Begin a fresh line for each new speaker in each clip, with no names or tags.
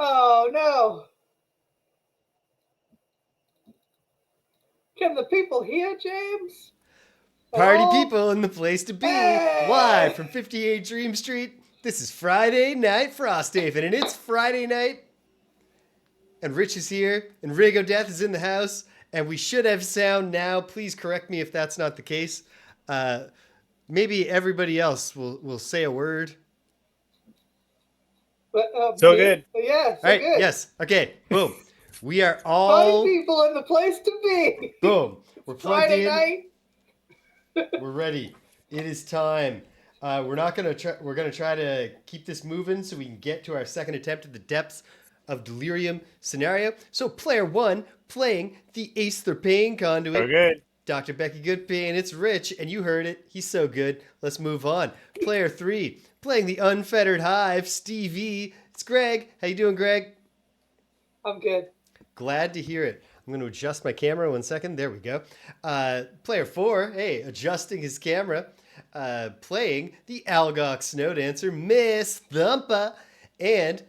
Oh no! Can the people hear James?
Party
Hello?
people in the place to be. Live
Hey!
from 58 Dream Street. This is Friday Night Frosthaven, and it's Friday night. And Rich is here, and Rigo Death is in the house, and we should have sound now. Please correct me if that's not the case. Uh, Maybe everybody else will say a word.
So
Me?
good.
Yeah,
All
so
right,
good.
yes, okay, boom. We are
Party
all,
people in the place to be.
boom. We're
It's
plugged
Friday
in.
night.
We're ready. It is time. We're not gonna try. We're gonna try to keep this moving so we can get to our second attempt at the Depths of Delirium scenario. So, player one playing the Aether Pain
So
conduit,
good.
Dr. Becky Goodpain. It's Rich, and you heard it. He's so good. Let's move on. Player three playing the Unfettered Hive, Stevie. It's Greg. How you doing, Greg?
I'm good.
Glad to hear it. I'm going to adjust my camera 1 second. There we go. Player four, hey, adjusting his camera, playing the Algok Snow Dancer, Miss Thumpa, and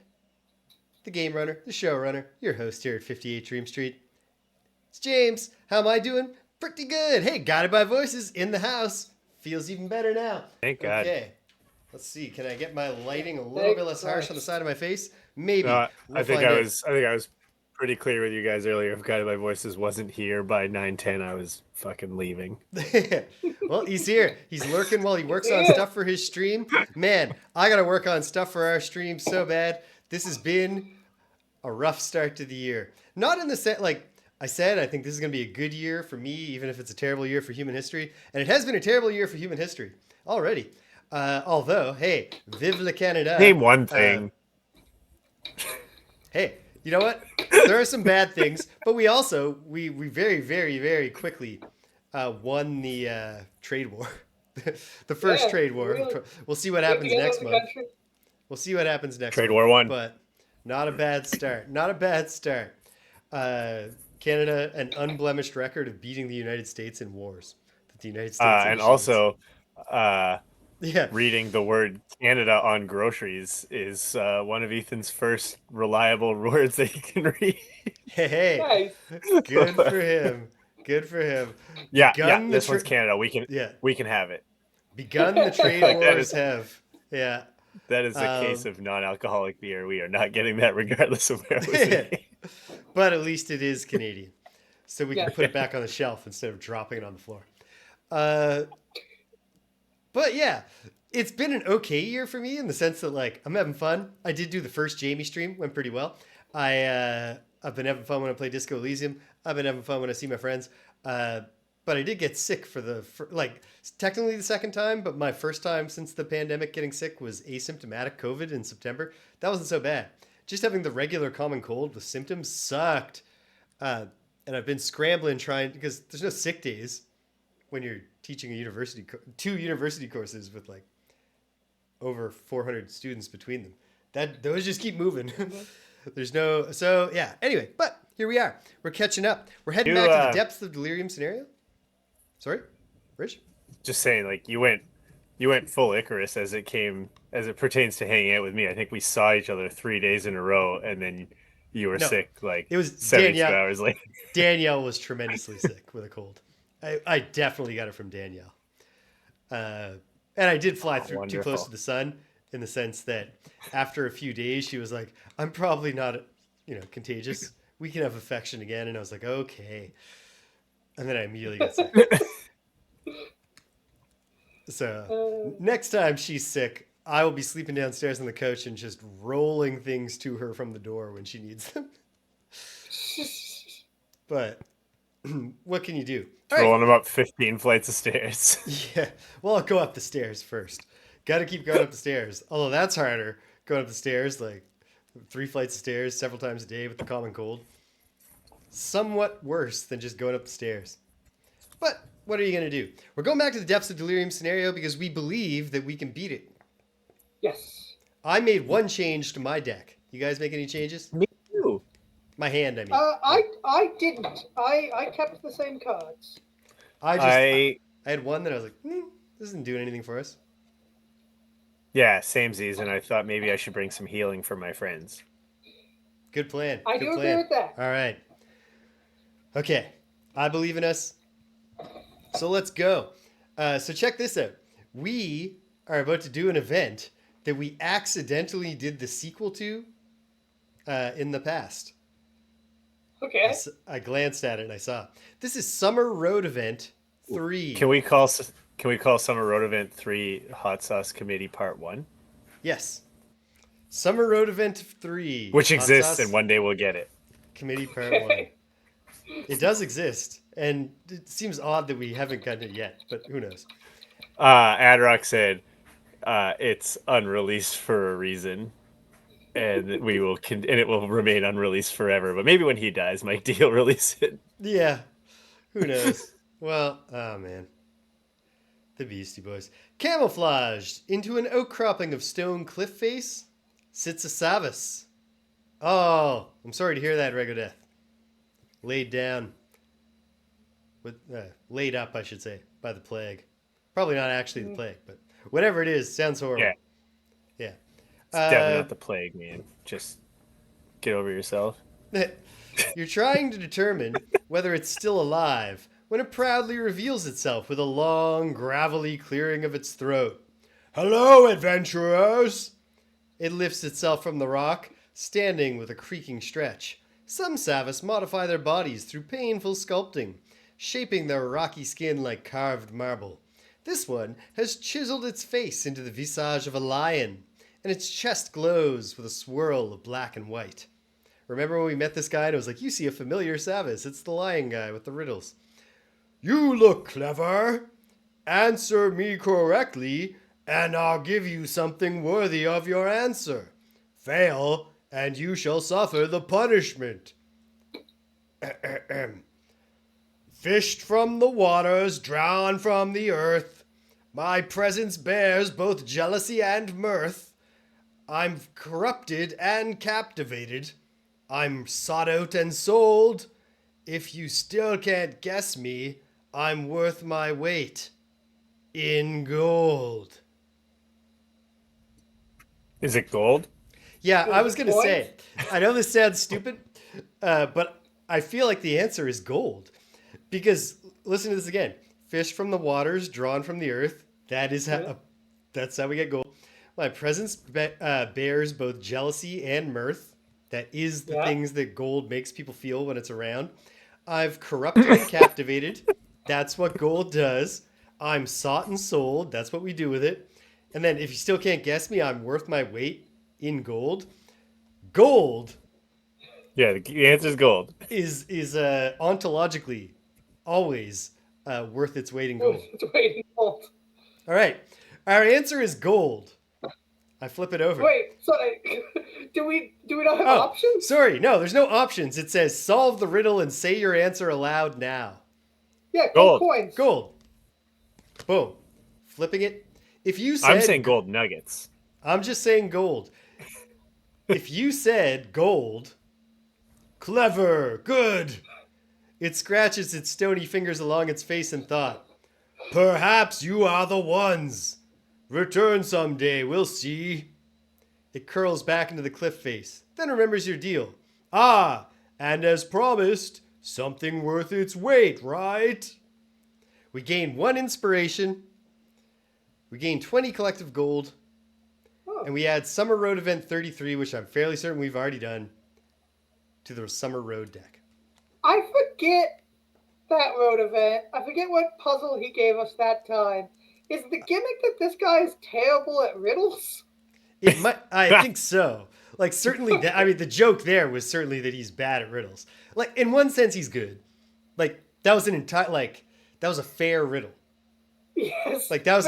the game runner, the showrunner, your host here at 58 Dream Street. It's James. How am I doing? Pretty good. Hey, Guided by Voices in the house. Feels even better now.
Thank God.
Okay. Let's see. Can I get my lighting a little
Thank
bit less harsh on the
Christ.
side of my face? Maybe.
No,
We'll
I think
find
I
out.
was. I think I was pretty clear with you guys earlier. If Guided by Voices wasn't here by 9:10, I was fucking leaving.
Well, he's here. He's lurking while he works on
here.
stuff for his stream. Man, I got to work on stuff for our stream so bad. This has been a rough start to the year. Not in the sense, like I said, I think this is going to be a good year for me, even if it's a terrible year for human history. And it has been a terrible year for human history already. Although, hey, vive le Canada.
Name one thing.
Hey, you know what? There are some bad things, but we also we very very very quickly won the trade war, the first
Yeah,
trade war.
really.
We'll see what
Get
happens
together
next
as a
month.
country.
We'll see what happens next
Trade
month.
War One.
But not a bad start. Not a bad start. Canada, an unblemished record of beating the United States in wars that the United States
And
initiates.
also,
Yeah.
reading the word Canada on groceries is one of Ethan's first reliable words that he can read.
Hey,
Nice.
good for him. Good for him.
Yeah.
Begun the
This one's Canada. We can.
Yeah.
We can have it.
Begun the trade
Like, that
wars
is-
have. Yeah.
That is a case of non-alcoholic beer. We are not getting that, regardless of where it was made.
But at least it is Canadian. So we can
Yeah.
put it back on the shelf instead of dropping it on the floor. But yeah, it's been an okay year for me in the sense that like I'm having fun. I did do the first Jamie stream, went pretty well. I've been having fun when I play Disco Elysium. I've been having fun when I see my friends. But I did get sick like technically the second time, but my first time since the pandemic getting sick was asymptomatic COVID in September. That wasn't so bad. Just having the regular common cold with symptoms sucked. And I've been scrambling trying because there's no sick days when you're teaching two university courses with like over 400 students between them. Those just keep moving. There's no so yeah. Anyway, but here we are. We're catching up. We're heading back to the Depths of Delirium scenario. Sorry, Rich.
Just saying, like you went full Icarus as it pertains to hanging out with me. I think we saw each other 3 days in a row, and then you were sick like
it was
72
Danielle.
hours later.
Danielle was tremendously sick with a cold. I definitely got it from Danielle. And I did fly through too close to the sun in the sense that after a few days she was like, I'm probably not, contagious. We can have affection again. And I was like, okay. And then I immediately got sick. So next time she's sick, I will be sleeping downstairs on the couch and just rolling things to her from the door when she needs them. But what can you do?
Rolling them up 15 flights of stairs.
Yeah. Well, I'll go up the stairs first. Got to keep going up the stairs. Although that's harder, going up the stairs, like 3 flights of stairs several times a day with the common cold. Somewhat worse than just going up the stairs. But what are you going to do? We're going back to the Depths of Delirium scenario because we believe that we can beat it.
Yes.
I made one change to my deck. You guys make any changes?
Me too.
My hand, I mean.
I didn't. I kept the same cards.
I had one that I was like, this isn't doing anything for us.
Yeah, same season. I thought maybe I should bring some healing for my friends.
Good plan.
I
Good
do
plan.
agree with that.
All right. Okay. I believe in us. So let's go. So check this out. We are about to do an event that we accidentally did the sequel to in the past.
Okay.
I glanced at it and I saw this is Summer Road Event 3.
Can we call Summer Road Event 3 Hot Sauce Committee Part 1?
Yes. Summer Road Event 3.
Which
Hot
exists,
Sauce
and one day we'll get it.
Committee Part 1. It does exist, and it seems odd that we haven't gotten it yet, but who knows?
Adrock said it's unreleased for a reason, and we will and it will remain unreleased forever. But maybe when he dies, Mike D will release it.
Yeah, who knows? Well, oh man. The Beastie Boys. Camouflaged into an outcropping of stone cliff face sits a Savas. Oh, I'm sorry to hear that, Regodeath. Laid down. Laid up, I should say, by the plague. Probably not actually the plague, but whatever it is, sounds horrible.
Yeah.
Yeah.
It's definitely not the plague, man. Just get over yourself.
You're trying to determine whether it's still alive when it proudly reveals itself with a long, gravelly clearing of its throat. Hello, adventurers! It lifts itself from the rock, standing with a creaking stretch. Some Savas modify their bodies through painful sculpting, shaping their rocky skin like carved marble. This one has chiseled its face into the visage of a lion, and its chest glows with a swirl of black and white. Remember when we met this guy and it was like, you see a familiar Savas, it's the lion guy with the riddles. You look clever. Answer me correctly, and I'll give you something worthy of your answer. Fail, and you shall suffer the punishment. Fished from the waters, drawn from the earth, my presence bears both jealousy and mirth. I'm corrupted and captivated. I'm sought out and sold. If you still can't guess me, I'm worth my weight in gold.
Is it gold?
Yeah, I was going to say, I know this sounds stupid, but I feel like the answer is gold. Because, listen to this again. Fish from the waters, drawn from the earth. That's how we get gold. My presence bears both jealousy and mirth. That is the things that gold makes people feel when it's around. I've corrupted and captivated. That's what gold does. I'm sought and sold. That's what we do with it. And then if you still can't guess me, I'm worth my weight in gold. Gold.
Yeah, the answer is gold.
Is ontologically always worth its weight in gold.
Its weight in gold.
All right. Our answer is gold. I flip it over.
Wait, sorry. Do we not have options?
Sorry, no, there's no options. It says solve the riddle and say your answer aloud now.
Yeah, gold coins.
Gold. Boom. Flipping it. If you said
I'm saying gold nuggets.
I'm just saying gold. If you said gold, clever, good. It scratches its stony fingers along its face and thought, perhaps you are the ones. Return someday, we'll see. It curls back into the cliff face, then remembers your deal. Ah, and as promised, something worth its weight, right? We gain 1 inspiration. We gain 20 collective gold. And we add Summer Road Event 33, which I'm fairly certain we've already done, to the Summer Road deck.
I forget that road event. I forget what puzzle he gave us that time. Is the gimmick that this guy is terrible at riddles?
It might, I think so. Like, certainly, the joke there was certainly that he's bad at riddles. Like, in one sense, he's good. Like, that was that was a fair riddle.
Yes.
Like, that was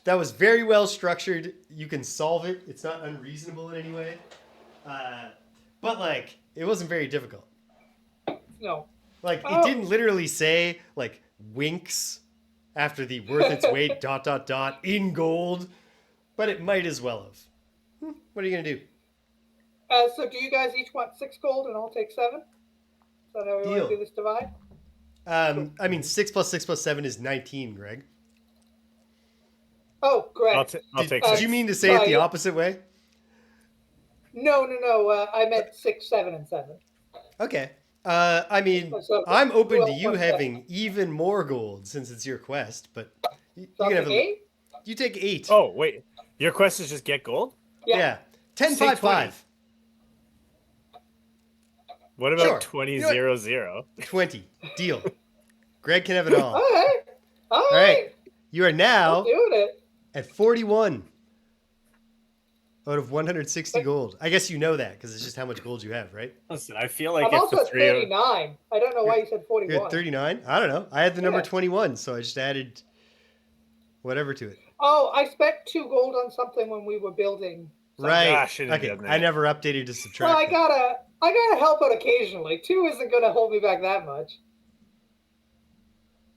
that was very well structured. You can solve it. It's not unreasonable in any way. But, like, it wasn't very difficult.
No.
Like, it didn't literally say, like, winks after the worth its weight, ... in gold. But it might as well have. What are you going to do?
So do you guys each want 6 gold and I'll take 7? So now we want to do this divide?
6 plus 6 plus 7 is 19, Greg.
Oh, great.
I'll take
Did
6.
you mean to say it the opposite way?
No. I meant 6, 7, and 7.
Okay. I mean,
So
I'm open to you
12.7.
having even more gold since it's your quest, but
So
you
I'll
can have
take
a.
8?
You take 8.
Oh wait, your quest is just get gold.
Yeah.
Yeah. 10,
Say
5,
20.
5.
What about
Sure.
20
You know what?
0?
20. Deal. Greg can have it all.
Alright.
All right.
Alright.
You are
I'm
now
doing it.
at 41 out of 160
But
gold. I guess you know that because it's just how much gold you have, right?
Listen, I feel like
I'm
if
also
the
at
three of
39. I don't know
You're,
why you said
you're at
41.
39? I don't know. I had the number
Yeah.
21, so I just added whatever to it.
Oh, I spent 2 gold on something when we were building.
Right.
I shouldn't have
Okay.
done
I
that.
never updated to
Well,
subtract that.
I gotta help out occasionally. 2 isn't gonna hold me back that much.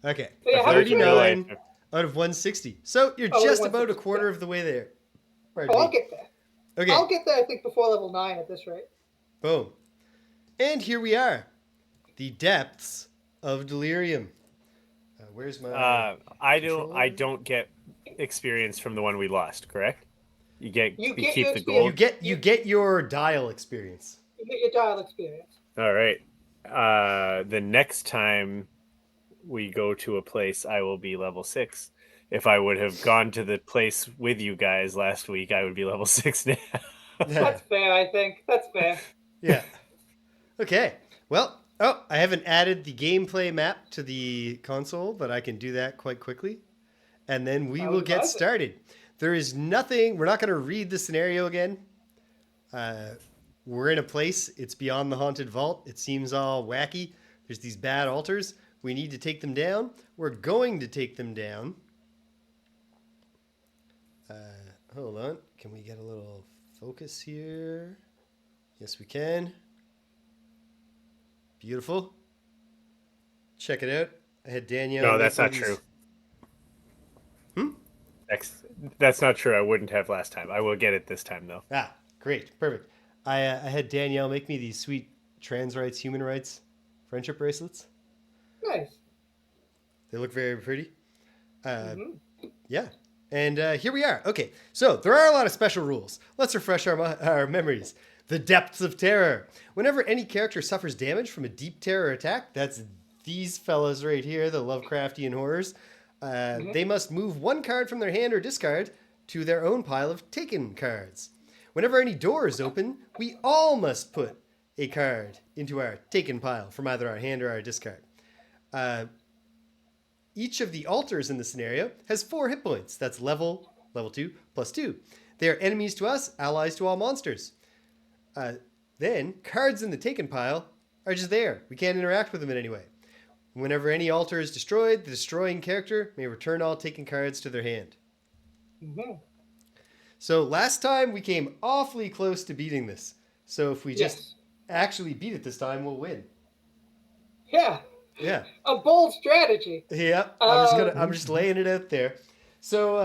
Okay.
So yeah,
I
how
feel like
much
in
are
real
you?
life,
39 out of 160. So you're
Oh,
just about a
160.
quarter
Yeah.
of the way there. Pardon
Oh, I'll
me.
get there.
Okay.
I'll get there, I think, before level 9 at this rate.
Boom. And here we are. The Depths of Delirium. Where's my
I
controller?
don't get experience from the one we lost. Correct? You
You get
keep
your
the
You
gold.
experience.
get your dial experience.
You get your dial experience.
All right. The next time we go to a place, I will be level 6. If I would have gone to the place with you guys last week, I would be level 6 now.
That's fair, I think. That's fair.
Yeah. Okay. Well, I haven't added the gameplay map to the console, but I can do that quite quickly. And then we
I
will
would
get
advise it.
started. There is nothing, we're not going to read the scenario again. We're in a place, it's beyond the haunted vault. It seems all wacky. There's these bad altars. We need to take them down. We're going to take them down. Hold on. Can we get a little focus here? Yes, we can. Beautiful. Check it out. I had Danielle.
No,
make
that's
me
not
these-
true.
Hmm?
That's not true. I wouldn't have last time. I will get it this time, though.
Ah, great. Perfect. I had Danielle make me these sweet trans rights, human rights friendship bracelets.
Nice.
They look very pretty.
Mhm.
Yeah. And here we are. Okay, so there are a lot of special rules. Let's refresh our memories. The Depths of Terror. Whenever any character suffers damage from a deep terror attack, that's these fellas right here, the Lovecraftian horrors, they must move one card from their hand or discard to their own pile of taken cards. Whenever any door is open, we all must put a card into our taken pile from either our hand or our discard. Each of the altars in the scenario has 4 hit points. That's level 2, +2. They are enemies to us, allies to all monsters. Then, cards in the taken pile are just there. We can't interact with them in any way. Whenever any altar is destroyed, the destroying character may return all taken cards to their hand.
Mhm.
So last time we came awfully close to beating this. So if we just
Yes.
actually beat it this time, we'll win.
Yeah.
Yeah.
A bold strategy.
Yeah, I'm just laying it out there. So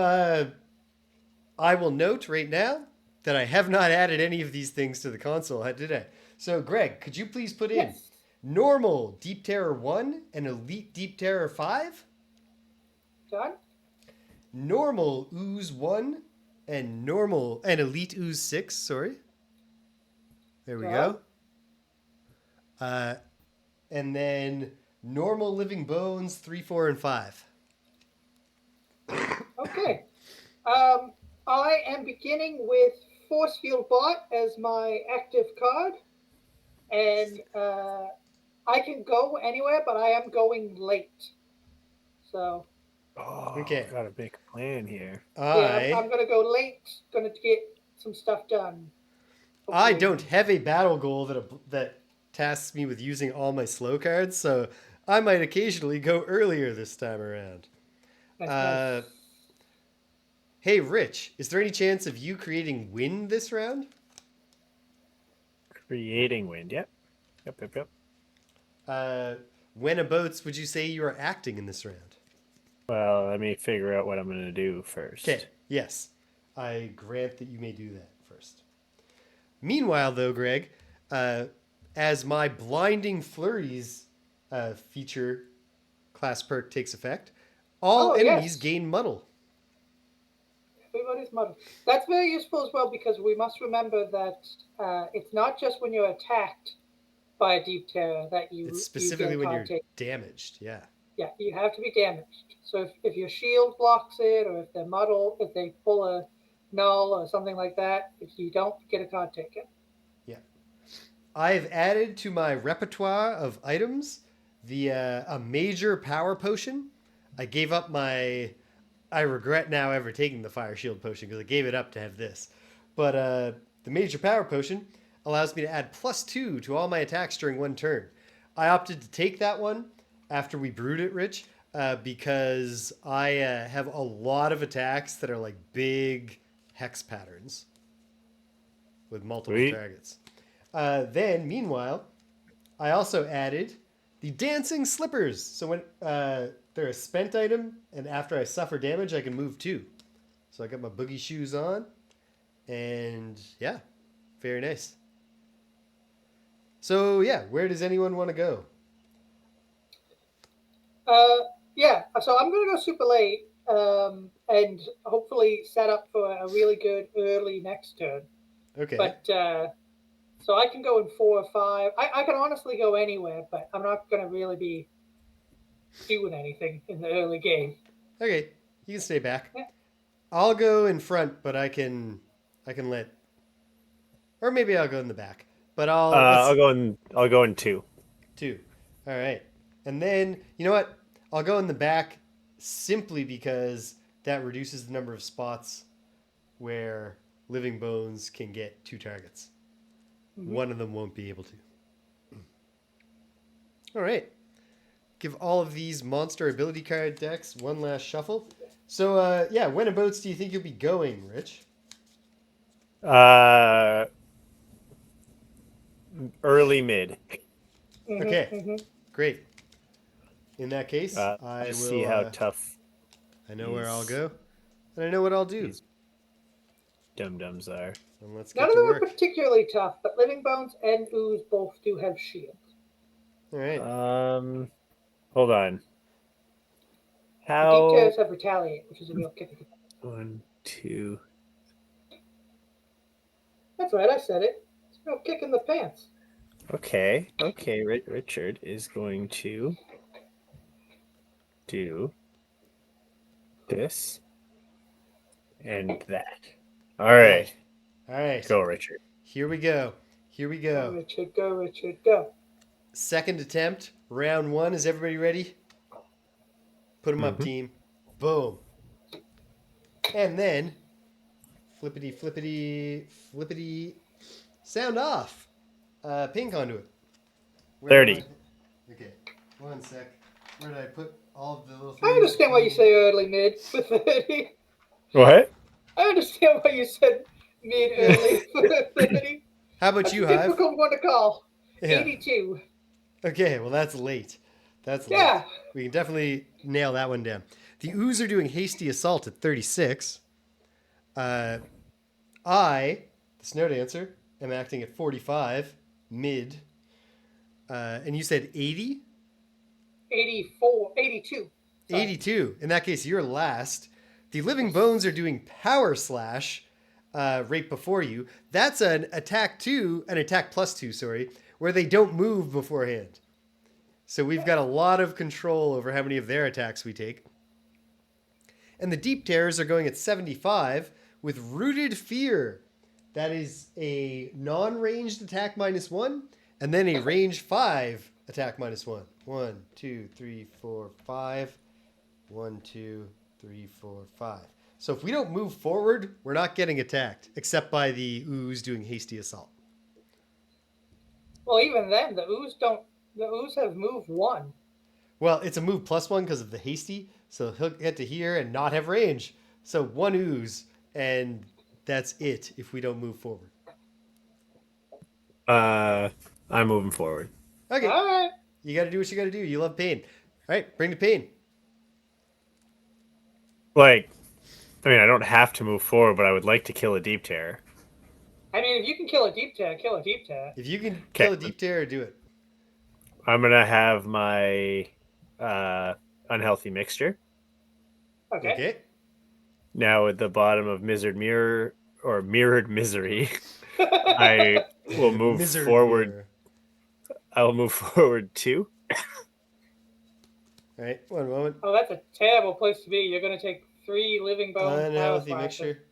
I will note right now that I have not added any of these things to the console, did I? So Greg, could you please put in
Yes.
normal Deep Terror 1 and Elite Deep Terror 5,
Done?
normal Ooze 1 and Elite Ooze 6, sorry. There we go. And then normal Living Bones 3, 4, and 5.
Okay. I am beginning with Force Field Bot as my active card. And I can go anywhere, but I am going late. So,
Oh,
Okay.
Got a big plan here.
yeah, I'm going to go late. Going to get some stuff done.
I
Hopefully.
don't have a battle goal that tasks me with using all my slow cards, so I might occasionally go earlier this time around.
Nice.
Hey, Rich, is there any chance of you creating wind this round?
Creating wind. Yep.
Whenabouts would you say you are acting in this round?
Well, let me figure out what I'm going to do first.
Okay, yes. I grant that you may do that first. Meanwhile, though, Greg, as my Blinding Flurries feature class perk takes effect, all enemies gain muddle.
We everybody's model. That's very useful as well because we must remember that it's not just when you're attacked by a deep terror that
It's
you get
specifically
a
when
card
you're
taken.
damaged. Yeah.
Yeah, you have to be damaged. So if your shield blocks it, or if if they pull a null or something like that, if you don't get a card taken.
Yeah. I've added to my repertoire of items a major power potion. I gave up my. I regret now ever taking the fire shield potion because I gave it up to have this. But the major power potion allows me to add +2 to all my attacks during one turn. I opted to take that one after we brewed it, Rich, because I have a lot of attacks that are like big hex patterns with multiple
Sweet.
targets. Then, meanwhile, I also added the dancing slippers. So when they're a spent item, and after I suffer damage, I can move 2. So I got my boogie shoes on, and yeah, very nice. So yeah, where does anyone want to go?
Yeah, so I'm going to go super late and hopefully set up for a really good early next turn.
Okay.
But so I can go in 4 or 5. I can honestly go anywhere, but I'm not going to really be doing anything in the early game.
Okay, you can stay back.
Yeah.
I'll go in front, but I can let, or maybe I'll go in the back. But
I'll go in 2.
2. All right. And then, you know what? I'll go in the back simply because that reduces the number of spots where living bones can get 2 targets. Mm-hmm. One of them won't be able to. All right. Give all of these monster ability card decks one last shuffle. So, yeah, whenabouts do you think you'll be going, Rich?
Early mid.
Okay, great. In that case, I will
see how tough.
I know where I'll go, and I know what I'll do.
These dum-dums are.
And let's get
None of
to
them
work.
are particularly tough, but Living Bones and Ooze both do have shields.
All right.
Hold on.
The Deep Terrors have Retaliate, which is a real kick.
1, 2.
That's right, I said it. It's a real kick in the pants.
Okay. Richard is going to do this and that. All right. Go, Richard.
Here we go.
Go, Richard. Go, Richard. Go.
Second attempt, round 1. Is everybody ready? Put them up, team. Boom. And then, flippity, sound off. Ping conduit.
30.
Okay, 1 sec. Where did I put all of the little things?
I understand why you say early mid for 30.
What?
I understand why you said mid early for 30.
How about you,
a
Hive?
difficult one to call.
Yeah.
82.
Okay, well that's late.
Yeah.
Late. We can definitely nail that one down. The Ooze are doing hasty assault at 36. The Snow Dancer, am acting at 45, mid. And you said 80?
84, 82.
Sorry. 82. In that case, you're last. The Living Bones are doing Power Slash right before you. That's an attack +2, sorry, where they don't move beforehand. So we've got a lot of control over how many of their attacks we take. And the Deep Terrors are going at 75 with Rooted Fear. That is a non-ranged attack -1, and then a range 5 attack -1. 1, 2, 3, 4, 5. 1, 2, 3, 4, 5. So if we don't move forward, we're not getting attacked, except by the Ooze doing hasty assault.
Well, even then, the Ooze have moved 1.
Well, it's a move +1 because of the hasty, so he'll get to here and not have range. So 1 Ooze, and that's it if we don't move forward.
I'm moving forward.
Okay.
All right.
You got to do what you got to do. You love pain. All right, bring the pain.
Like, I mean, I don't have to move forward, but I would like to kill a Deep Terror.
I mean, if you can kill a Deep Terror, kill a Deep Terror.
If you can kill a Deep Terror, do it.
I'm going to have my unhealthy mixture.
Okay.
Now at the bottom of mirrored misery, I will move
Misered
forward.
mirror.
I will move forward 2.
All right, one moment.
Oh, that's a terrible place to be. You're going to take 3 living bone power
Unhealthy
slashes.
mixture.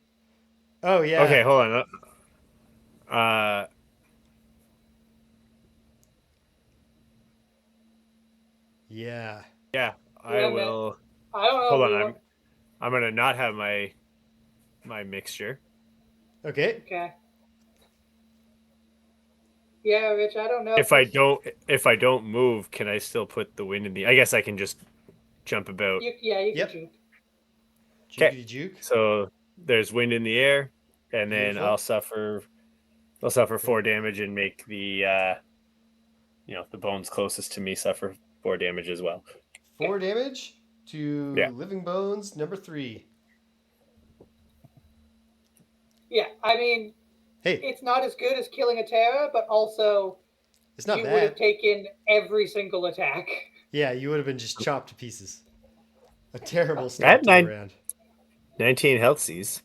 Oh yeah.
Okay, hold on.
Yeah.
Yeah, I
Yeah, man.
will.
I don't know.
Hold
if
on,
we want-
I'm gonna not have my mixture.
Okay.
Okay. Yeah, Rich. I don't know
If I don't move, can I still put the wind in the? I guess I can just jump about.
You
Yep.
can juke.
Okay,
Jukety juke.
so there's wind in the air, and then
Beautiful.
I'll suffer 4 damage and make the the bones closest to me suffer 4 damage as well.
4 damage to
Yeah.
living bones number 3.
Yeah, I mean,
Hey,
it's not as good as killing a terror, but also
it's not
you would have
bad.
taken every single attack.
Yeah, you would have been just chopped to pieces. A terrible start to the
At
round.
19 health Cs.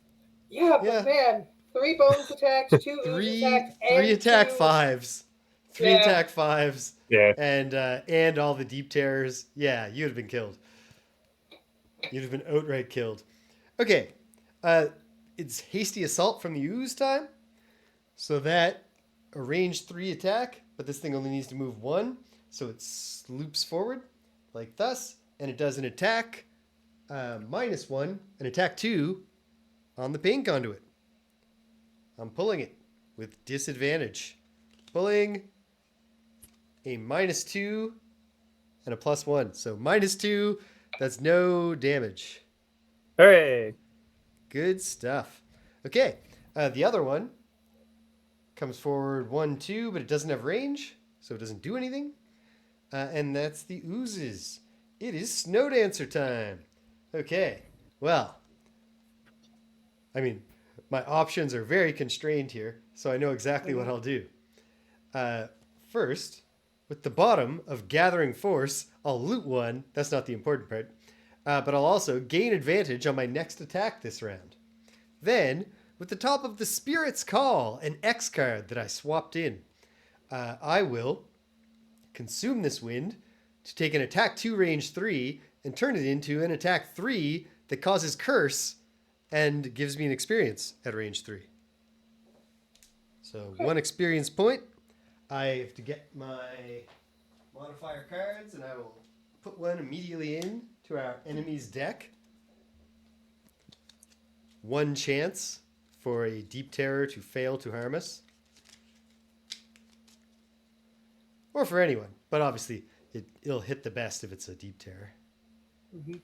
Yeah, but
Yeah.
man, 3 bones attacks, 2 ooze attacks, and
Three attack
2...
fives. Three
Yeah.
attack fives.
Yeah.
And all the deep terrors. Yeah, you'd have been killed. You'd have been outright killed. Okay. It's hasty assault from the ooze time. So that a range 3 attack, but this thing only needs to move 1. So it loops forward like thus, and it does an attack -1, an attack 2 on the pain conduit. I'm pulling it with disadvantage. Pulling a -2 and a +1. So -2, that's no damage.
Hooray!
Good stuff. Okay, the other one comes forward 1-2, but it doesn't have range, so it doesn't do anything. And that's the oozes. It is Snow Dancer time. Okay, well, I mean, my options are very constrained here, so I know exactly what I'll do. First, with the bottom of Gathering Force, I'll loot 1. That's not the important part. But I'll also gain advantage on my next attack this round. Then, with the top of the Spirit's Call, an X card that I swapped in, I will consume this wind to take an attack 2 range 3 and turn it into an attack 3 that causes curse and gives me an experience at range 3. So 1 experience point. I have to get my modifier cards, and I will put 1 immediately in to our enemy's deck. 1 chance for a deep terror to fail to harm us. Or for anyone, but obviously it'll hit the best if it's a deep terror.
Mm-hmm.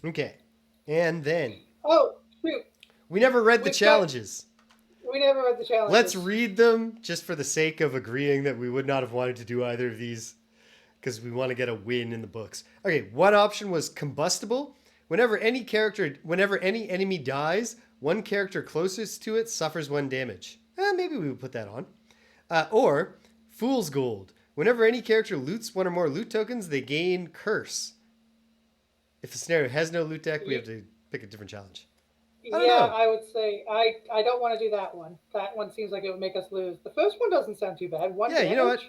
Okay, and then
Oh, shoot.
we never read the
We've got-
challenges.
We never read the challenges.
Let's read them just for the sake of agreeing that we would not have wanted to do either of these because we want to get a win in the books. Okay, one option was combustible. Whenever any enemy dies, one character closest to it suffers 1 damage. Maybe we would put that on. Or Fool's Gold. Whenever any character loots 1 or more loot tokens, they gain curse. If the scenario has no loot deck, we have to pick a different challenge. I don't know.
I would say I don't want to do that one. That one seems like it would make us lose. The first one doesn't sound too bad. 1 damage.
You know what?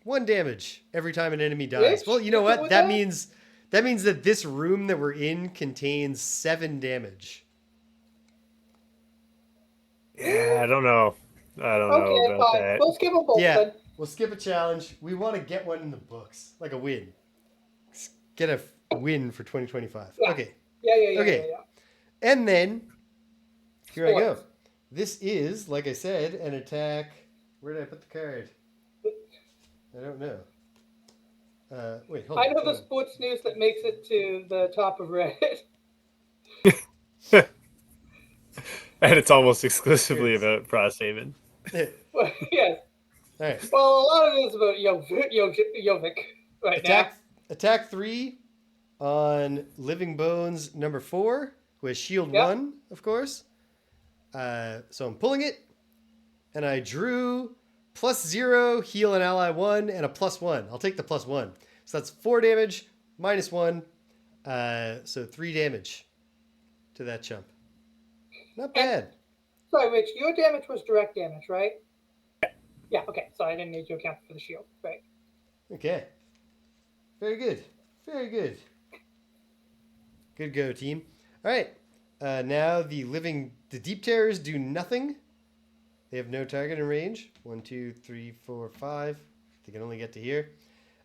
1 damage every time an enemy dies.
Rich,
Well, you know
you
what?
good with
That
that?
means that this room that we're in contains 7 damage.
Yeah, I don't know.
Okay,
about
fine.
that.
We'll skip them both
Yeah,
then.
we'll skip a challenge. We want to get one in the books, like a win. Get a win for 2025.
Yeah.
Okay.
Yeah.
Okay. And then, here I go.
Sports.
This is, like I said, an attack. Where did I put the card? I don't know. Wait, hold on.
I know the sports news that makes it to the top of Reddit.
And it's almost exclusively about Frosthaven.
Well, yes.
All right.
Well, a lot of it is about Jovic right
Attack 3 on Living Bones number 4, who has shield 1, of course. So I'm pulling it, and I drew +0, heal an ally 1, and a +1. I'll take the +1. So that's 4 damage, -1. So 3 damage to that chump. Not bad.
Sorry, Rich, your damage was direct damage, right? Yeah, okay. So I didn't need to account for the shield. Right.
Okay. Very good. Very good. Good go, team. All right. Now the deep terrors do nothing. They have no target in range. 1, 2, 3, 4, 5. They can only get to here.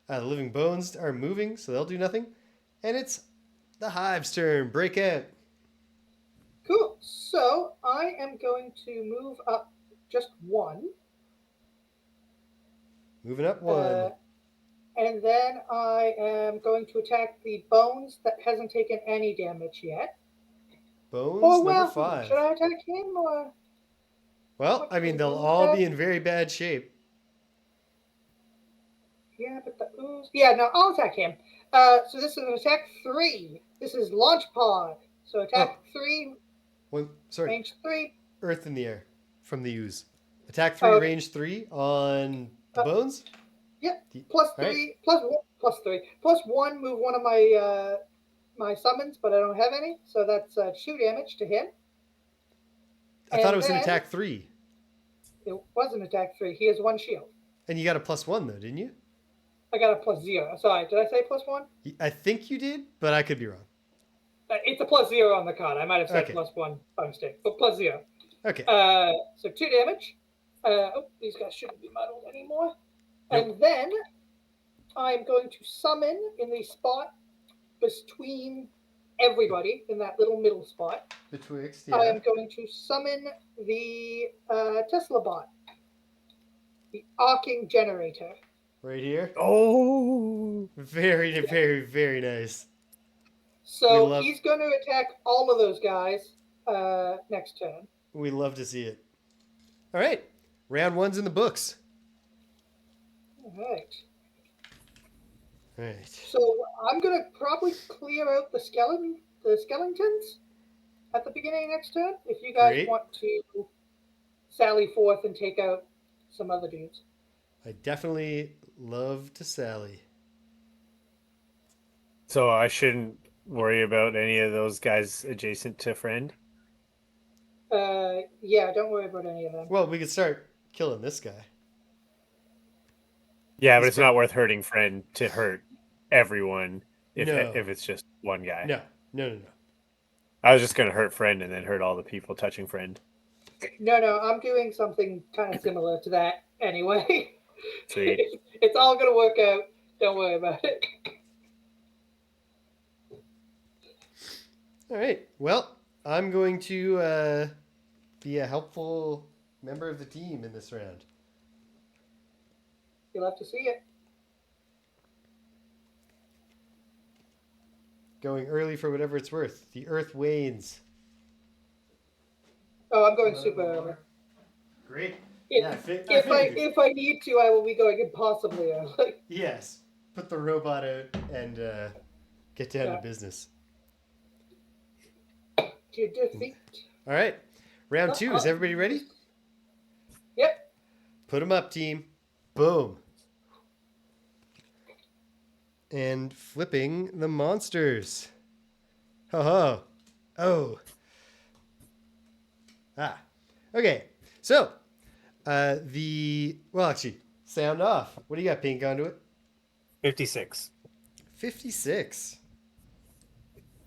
The living bones are moving, so they'll do nothing. And it's the hive's turn. Break out.
Cool. So I am going to move up just 1.
Moving up 1.
And then I am going to attack the bones that hasn't taken any damage yet.
Bones
Or,
number
well,
5.
should I attack him or?
Well, I mean, they'll all be in very bad shape.
Yeah, but the ooze. Yeah, no, I'll attack him. So this is an attack 3. This is launch pod. So attack 3.
Well, sorry.
Range 3.
Earth in the air from the ooze. Attack 3, range 3 on the bones.
Yep. Plus 3. Right. Plus 3. Plus 1. Move one of my my summons, but I don't have any. So that's 2 damage to him.
I thought it was an attack 3.
It was an attack 3. He has 1 shield.
And you got a +1 though, didn't you?
I got a +0. Sorry, did I say +1?
I think you did, but I could be wrong.
It's a +0 on the card. I might have said +1 by mistake, but +0.
Okay.
So 2 damage. These guys shouldn't be muddled anymore. Nope. And then I'm going to summon in the spot between everybody in that little middle spot.
Betwixt, yeah.
I am going to summon the Tesla bot, the arcing generator.
Right here.
Oh,
very, very, very nice.
So he's going to attack all of those guys next turn.
We love to see it. All right, round 1's in the books.
All right.
All right.
So I'm going to probably clear out the skeletons at the beginning of next turn. If you guys want to sally forth and take out some other dudes.
I definitely love to sally.
So I shouldn't worry about any of those guys adjacent to friend?
Yeah, don't worry about any of them.
Well, we could start killing this guy.
Yeah, but it's not worth hurting friend to hurt everyone if it's just one guy.
No.
I was just going to hurt friend and then hurt all the people touching friend.
No, I'm doing something kind of similar to that anyway.
Sweet.
It's all going to work out. Don't worry about it.
All right. Well, I'm going to be a helpful member of the team in this round.
You'll have to see it.
Going early for whatever it's worth. The earth wanes.
Oh, I'm going super early.
Great.
If I need to, I will be going impossibly early.
Yes. Put the robot out and get down to business.
To defeat.
All right. Round 2. Is everybody ready?
Yep.
Put them up, team. Boom. And flipping the monsters. Ho ho. Oh. Ah. Okay. So, actually, sound off. What do you got, Pink Conduit?
56.
56.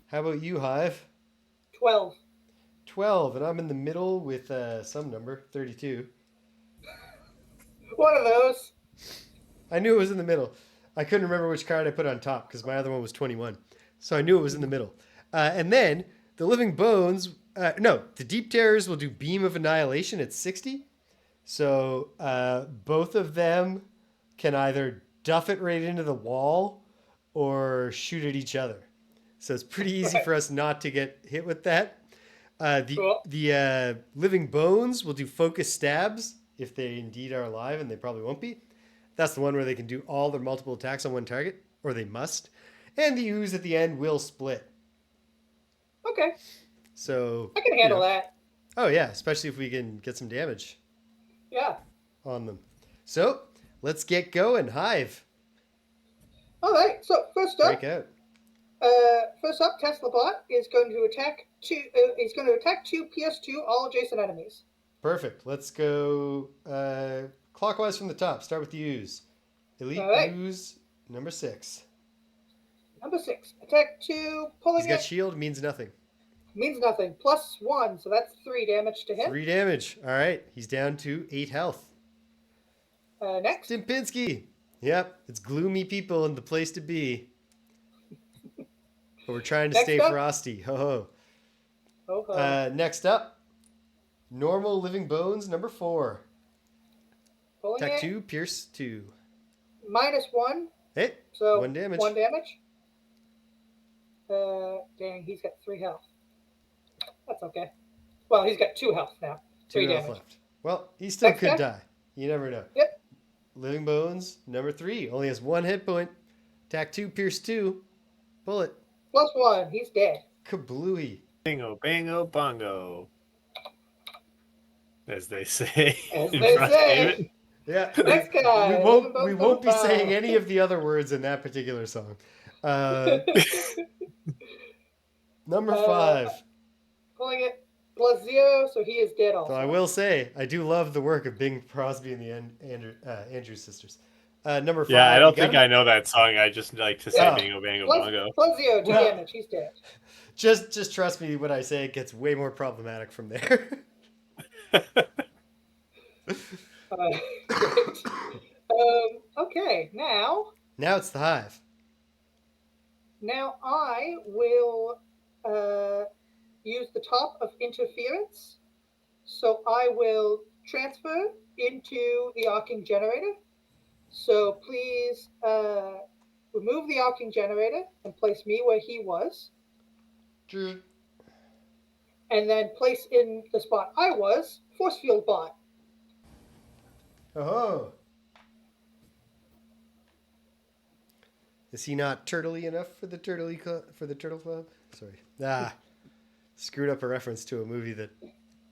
How about you, Hive?
12.
12, and I'm in the middle with some number, 32.
One of those.
I knew it was in the middle. I couldn't remember which card I put on top because my other one was 21. So I knew it was in the middle. And then the Living Bones, the Deep Terrors will do Beam of Annihilation at 60. So both of them can either duff it right into the wall or shoot at each other. So it's pretty easy for us not to get hit with that. The Living Bones will do focus stabs if they indeed are alive, and they probably won't be. That's the one where they can do all their multiple attacks on one target, or they must. And the ooze at the end will split.
Okay.
So
I can handle that.
Oh yeah, especially if we can get some damage.
Yeah.
On them. So let's get going. Hive,
All right. So
break out.
first up, Tesla Bot is going to attack two. Is going to attack two PS2 all adjacent enemies.
Perfect. Let's go clockwise from the top. Start with the U's. Elite
All right.
Ooze number 6.
Number 6, attack 2, pulling
He's got
it.
shield, means nothing.
Means nothing. +1, so that's 3 damage to him.
3 damage. All right. He's down to 8 health.
Next.
Stimpinski. Yep. It's gloomy people and the place to be. But we're trying to
Next
stay
up.
frosty. Ho ho.
Oh, ho.
Next up, normal living bones number 4.
Pulling
Attack
it.
2, pierce 2.
-1,
Hey,
so
1 damage.
1 damage. Dang, he's got 3 health. That's okay. Well, he's got 2 health now.
2
3
health
damage.
left. Well, he still
Next
could
guy.
die. You never know.
Yep.
Living bones number 3 only has 1 hit point. Attack 2, pierce 2. Bullet.
+1, he's dead.
Kablooey.
Bingo, bango, bongo. As they say.
As
in
they
Frosthaven.
say. Yeah.
Next guy.
We won't be saying any of the other words in that particular song. Number 5.
Pulling it +0, so he is dead also.
So I will say, I do love the work of Bing Crosby and the Andrews sisters. Number 5.
Yeah, I don't
you got
think
him?
I know that song. I just like to say
Yeah.
bingo, bango, bongo.
+0, 2
Well-
damage, he's dead.
Just trust me when I say it gets way more problematic from there.
Great. Okay, now
Now it's the Hive.
I will use the top of interference. So I will transfer into the arcing generator. So please remove the arcing generator and place me where he was. And then place in the spot I was, force field bot.
Oh. Is he not turtley enough for the turtle club? Sorry. Screwed up a reference to a movie that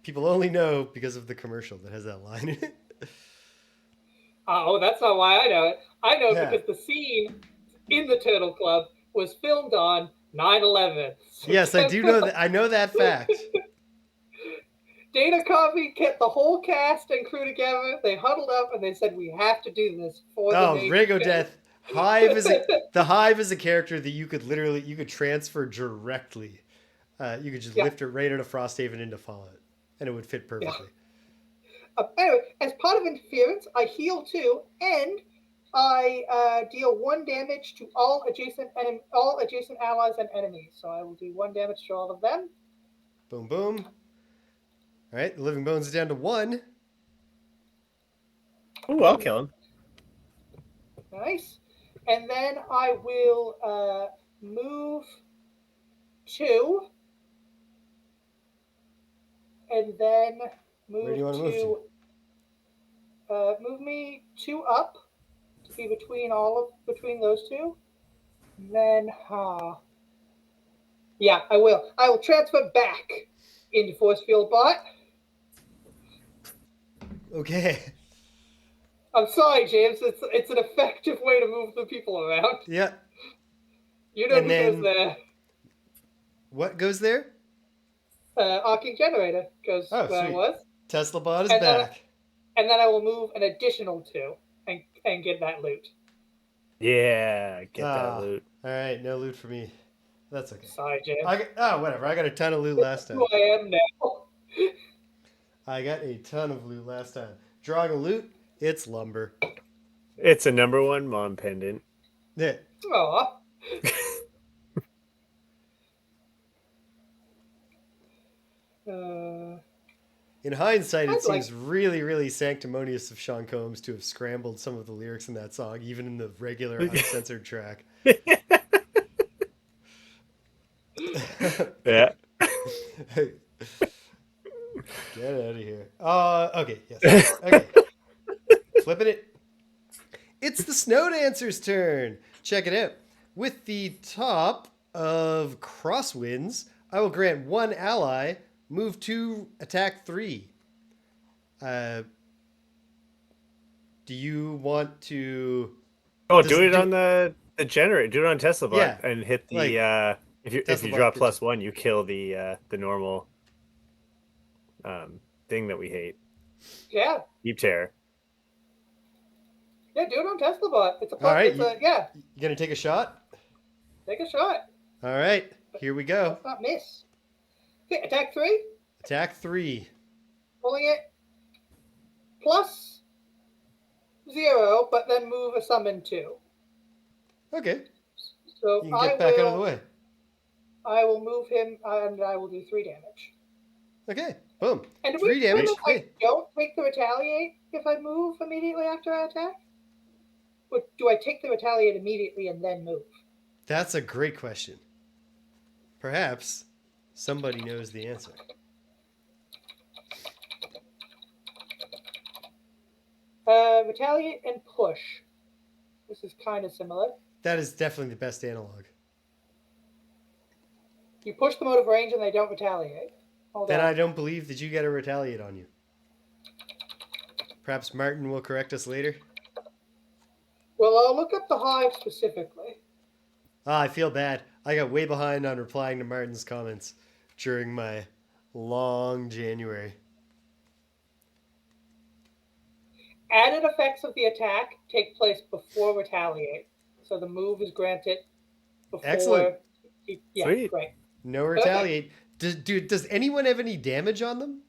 people only know because of the commercial that has that line in it.
Oh, that's not why I know it. I know
Yeah.
because the scene in the Turtle Club was filmed on 9/11.
Yes, I do know that. I know that fact.
Dana Carvey kept the whole cast and crew together. They huddled up and they said, "We have to do this for the
Oh,
nation."
Rago Death. The Hive is a character that you could transfer directly. You could just lift it right out of Frosthaven into Fallout, and it would fit perfectly.
Anyway, as part of interference, I heal 2, and I deal 1 damage to all adjacent allies and enemies. So I will do 1 damage to all of them.
Boom, boom. All right, the living bones is down to 1.
Ooh, I'll kill him.
Nice. And then I will move 2, and then move
Where do you want to move to?
move me 2 up to be between those 2. And then, yeah, I will. I will transfer back into force field bot.
Okay.
I'm sorry, James. It's an effective way to move the people around.
Yeah.
You know
And
who
then-
goes there.
What goes there?
Arcing generator goes
Oh,
where I
sweet.
was.
Tesla bot is
And then-
back.
And then I will move an additional 2 and get that loot.
Yeah, get
Ah.
that loot.
All right, no loot for me. That's okay.
Sorry, James.
Whatever. I got a ton of loot last time.
Who I am now.
I got a ton of loot last time. Drawing a loot, it's lumber.
It's a number 1 mom pendant.
Yeah.
Aw.
In hindsight, it
I'd like-
seems really, really sanctimonious of Sean Combs to have scrambled some of the lyrics in that song, even in the regular uncensored track.
Yeah.
Get out of here. Okay, yes. Okay. Flipping it. It's the Snow Dancer's turn. Check it out. With the top of Crosswinds, I will grant 1 ally, move 2, attack 3. Do you want to?
Oh,
Does
do
it
it
do?
on the generator. Do it on Tesla bot
Yeah,
and hit
like
the if
Tesla
you draw
bot did.
+1, you kill the normal thing that we hate.
Yeah.
Deep Terror.
Yeah, do it on Tesla bot. It's a
All
plus.
right,
It's a yeah.
you gonna take a shot?
Take a shot.
All right, here we go.
Let's not miss. Okay, attack 3.
Attack 3.
Pulling it +0, but then move a summon 2.
Okay,
So
you can get back out of the way.
I will move him, and I will do 3 damage.
Okay, boom.
And do
3
we determine
damage.
if I
Hey,
don't take the retaliate if I move immediately after I attack? Or do I take the retaliate immediately and then move?
that's a great question. Perhaps somebody knows the answer.
Retaliate and push. This is kind of similar.
That is definitely the best analog.
You push them out of range and they don't retaliate. Hold
Then
on.
I don't believe that you get a retaliate on you. Perhaps Martin will correct us later.
Well, I'll look up the hive specifically.
Ah, I feel bad. I got way behind on replying to Martin's comments during my long January.
Added effects of the attack take place before retaliate. So the move is granted before.
Excellent.
Yeah,
Sweet.
great.
No retaliate. Does anyone have any damage on them?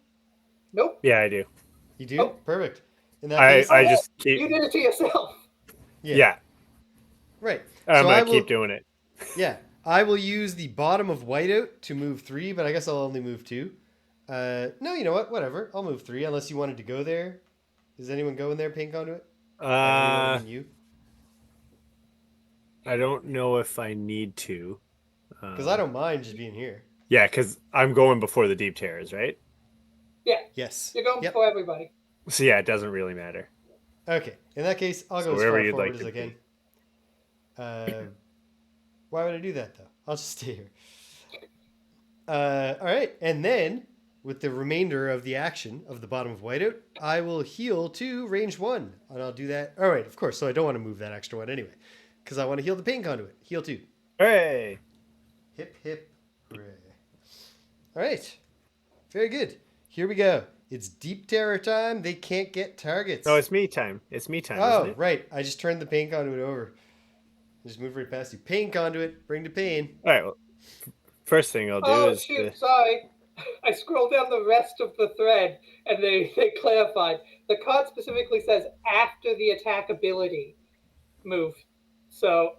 Nope.
Yeah, I do.
You do?
Oh.
Perfect. In that case,
I just keep.
You did it to yourself.
Yeah.
Right.
I'm
So
gonna
I will
keep doing it.
Yeah, I will use the bottom of whiteout to move 3, but I guess I'll only move 2. No, you know what? Whatever. I'll move 3 unless you wanted to go there. Does anyone go in there, paint conduit? Anyone other
Uh,
than you?
I don't know if I need to.
Because I don't mind just being here.
Yeah, because I'm going before the Deep Terrors, right?
Yeah,
Yes.
you're going
Yep.
before everybody.
So yeah, it doesn't really matter.
Okay. In that case, I'll
So
go as
wherever
far
you'd
forward
like
as
to
I can.
be.
Why would I do that, though? I'll just stay here. All right. And then, with the remainder of the action of the bottom of whiteout, I will heal to range 1. And I'll do that. All right, of course. So I don't want to move that extra one anyway. Because I want to heal the pain conduit. Heal 2.
Hooray!
Hip, hip, hooray. All right. Very good. Here we go. It's deep terror time. They can't get targets.
No, it's me time. It's me time,
Oh,
isn't it?
right. I just turned the pain conduit over. Just move right past you. Pain conduit. Bring the pain.
All right. Well, first thing I'll do
Oh,
is
shoot, sorry. I scrolled down the rest of the thread and they clarified. The card specifically says after the attack ability move. So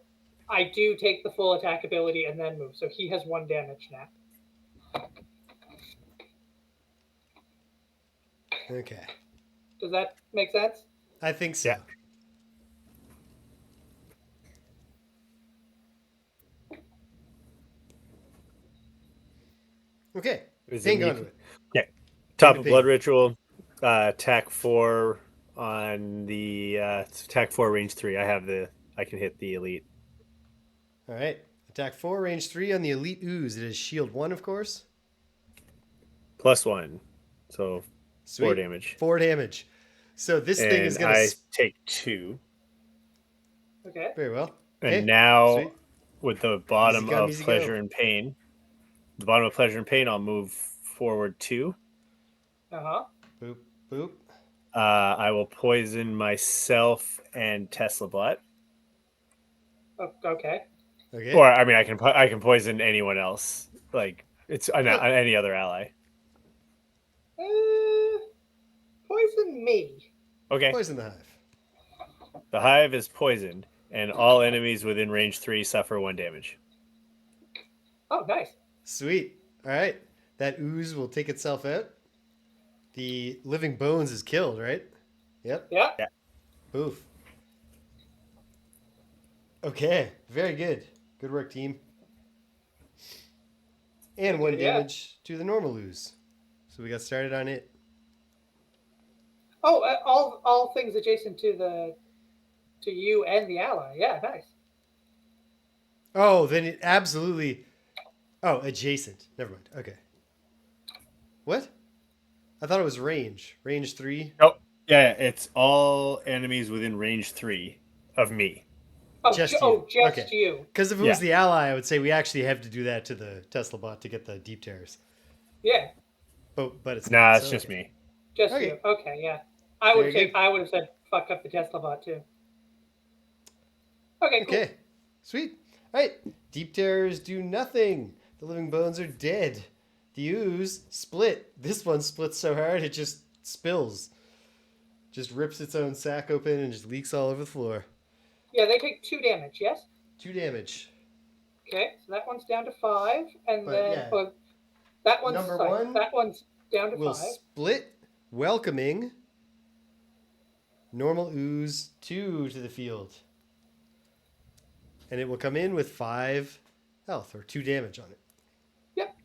I do take the full attack ability and then move. So he has 1 damage now.
Okay.
Does that make sense?
I think so.
Yeah.
Okay.
Is
Pain
it me?
conduit.
Okay. Top
the
of
pain.
Blood Ritual, attack 4 on the attack 4 range 3. I can hit the elite.
All right. Attack 4, range 3 on the elite ooze. It is shield 1, of course.
+1. So
Sweet.
4 damage.
4 damage. So this thing is
And
going
I
to...
take 2.
Okay.
Very well.
And
Okay.
now
Sweet.
with the bottom
Easy come,
of
easy
Pleasure
go.
and Pain, the bottom of Pleasure and Pain, I'll move forward 2.
Uh-huh.
Boop, boop.
I will poison myself and Tesla Bot.
Okay.
Okay.
Or I mean, I can poison anyone else. Like it's any other ally.
Poison me.
Okay.
Poison the hive.
The hive is poisoned, and all enemies within range 3 suffer 1 damage.
Oh, nice.
Sweet. All right. That ooze will take itself out. The living bones is killed, right? Yep.
Yeah.
Poof. Okay. Very good. Good work, team. And 1
Yeah.
damage to the normal ooze. So we got started on it.
Oh, all things adjacent to you and the ally. Yeah, nice.
Oh, then it absolutely... Oh, adjacent. Never mind. Okay. What? I thought it was range. Range 3.
Oh, Yeah, it's all enemies within range 3 of me.
Just you.
Just
Okay.
you.
Because if it
Yeah.
was the ally, I would say we actually have to do that to the Tesla bot to get the deep tears.
Yeah,
But it's
Nah,
not.
it's
So
just me.
just
okay,
you. Okay, yeah.
very good.
I would have said fuck up the Tesla bot too. Okay, cool.
Okay, sweet. All right, deep tears do nothing. The living bones are dead. The ooze split. This one splits so hard it just spills. Just rips its own sack open and just leaks all over the floor.
Yeah, they take 2 damage. Yes.
2 damage.
Okay, so that one's down to 5, and
But
then
yeah,
that one's
number
sorry,
one
that one's down to
will
5.
split, welcoming normal ooze 2 to the field. And it will come in with 5 health or 2 damage on it.
Yep.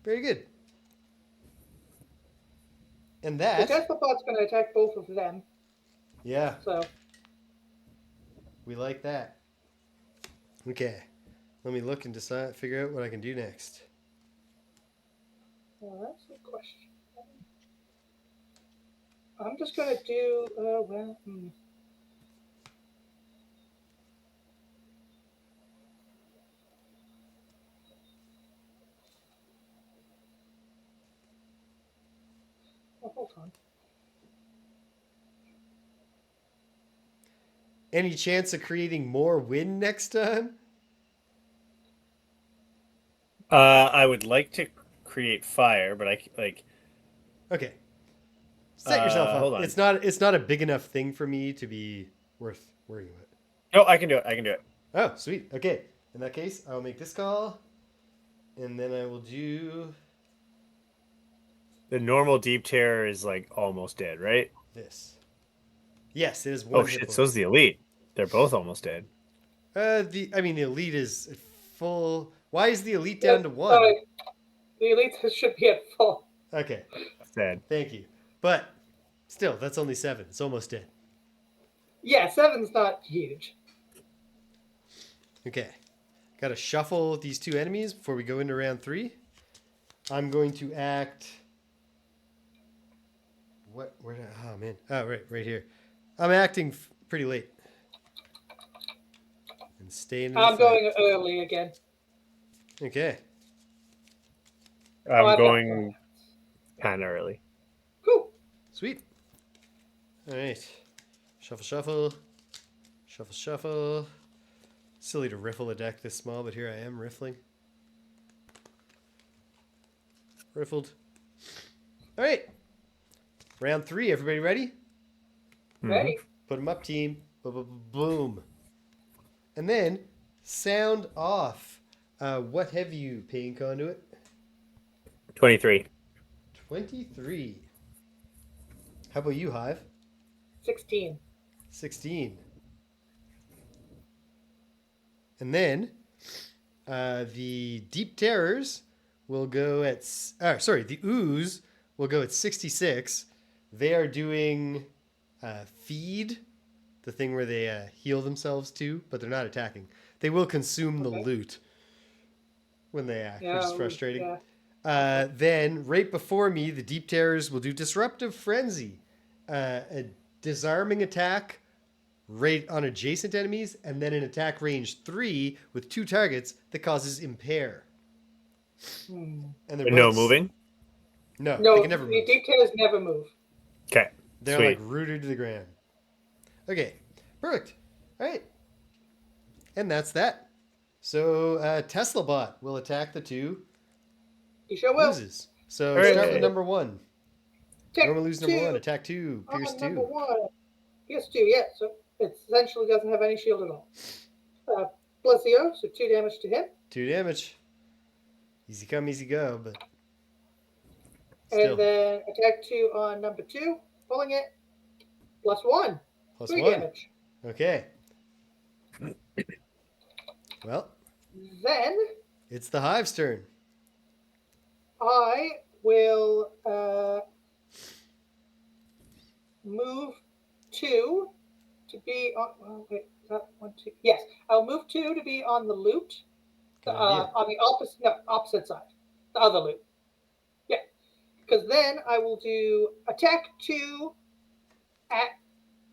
Very good. And
The
that,
Tesla bot's going to attack both of them.
yeah,
So
we like that. Okay, let me look and decide, figure out what I can do next.
well, that's a question. I'm just going to do Oh, hold on.
Any chance of creating more wind next time?
I would like to create fire, but I like.
Okay, set yourself up.
Hold on.
It's not a big enough thing for me to be worth worrying about.
No, I can do it. I can do it.
Oh, sweet. Okay, in that case, I'll make this call, and then I will do
The normal deep terror is like almost dead, right?
this. Yes, it is
Oh
one hit
shit!
point.
So's the elite. They're both almost dead.
The elite is at full. Why is the elite down to 1?
Sorry, the elite should be at full.
Okay,
Dead.
thank you. But still, that's only 7. It's almost dead.
Yeah, 7's not huge.
Okay, got to shuffle these 2 enemies before we go into round 3. I'm going to act. What? Where? Oh man. Oh right here. I'm acting pretty late. And staying in the
I'm
fight.
going early again.
Okay.
I'm
I've got
going kind of early.
Cool.
Sweet. All right. Shuffle, shuffle. Shuffle, shuffle. Silly to riffle a deck this small, but here I am riffling. Riffled. All right. Round 3. Everybody ready?
Ready?
Put them up, team. Boom. And then sound off. What have you, Paying Conduit?
23.
23. How about you, Hive?
16.
16. And then the Deep Terrors will go at... the Ooze will go at 66. They are doing Feed, the thing where they heal themselves too, but they're not attacking. They will consume the loot when they act, which is frustrating.
Yeah.
Then, right before me, the Deep Terrors will do Disruptive Frenzy, a disarming attack right on adjacent enemies, and then an attack range 3 with 2 targets that causes Impair. And they're
No
both...
moving?
No,
No,
they can never
the
move.
deep tails never move.
Okay.
They're
Sweet.
like rooted to the ground. Okay, perfect. All right. And that's that. So Tesla Bot will attack the 2
You sure will.
loses. So
Hooray.
start with number 1.
Attack
Normal lose number 1,
2
attack 2, pierce
on
2.
number 1. Pierce 2, yeah. So it essentially doesn't have any shield at all. Blessio, so 2 damage to him.
2 damage. Easy come, easy go, but still.
And then attack 2 on number 2, pulling it. Plus 1.
Plus
3
1.
damage.
Okay. Well,
Then
it's the Hive's turn.
I will move 2 to be on. Oh, wait, is that 1, 2? Yes, I'll move 2 to be on the loot.
Good idea.
On the opposite side, the other loot. Yeah, because then I will do attack 2 at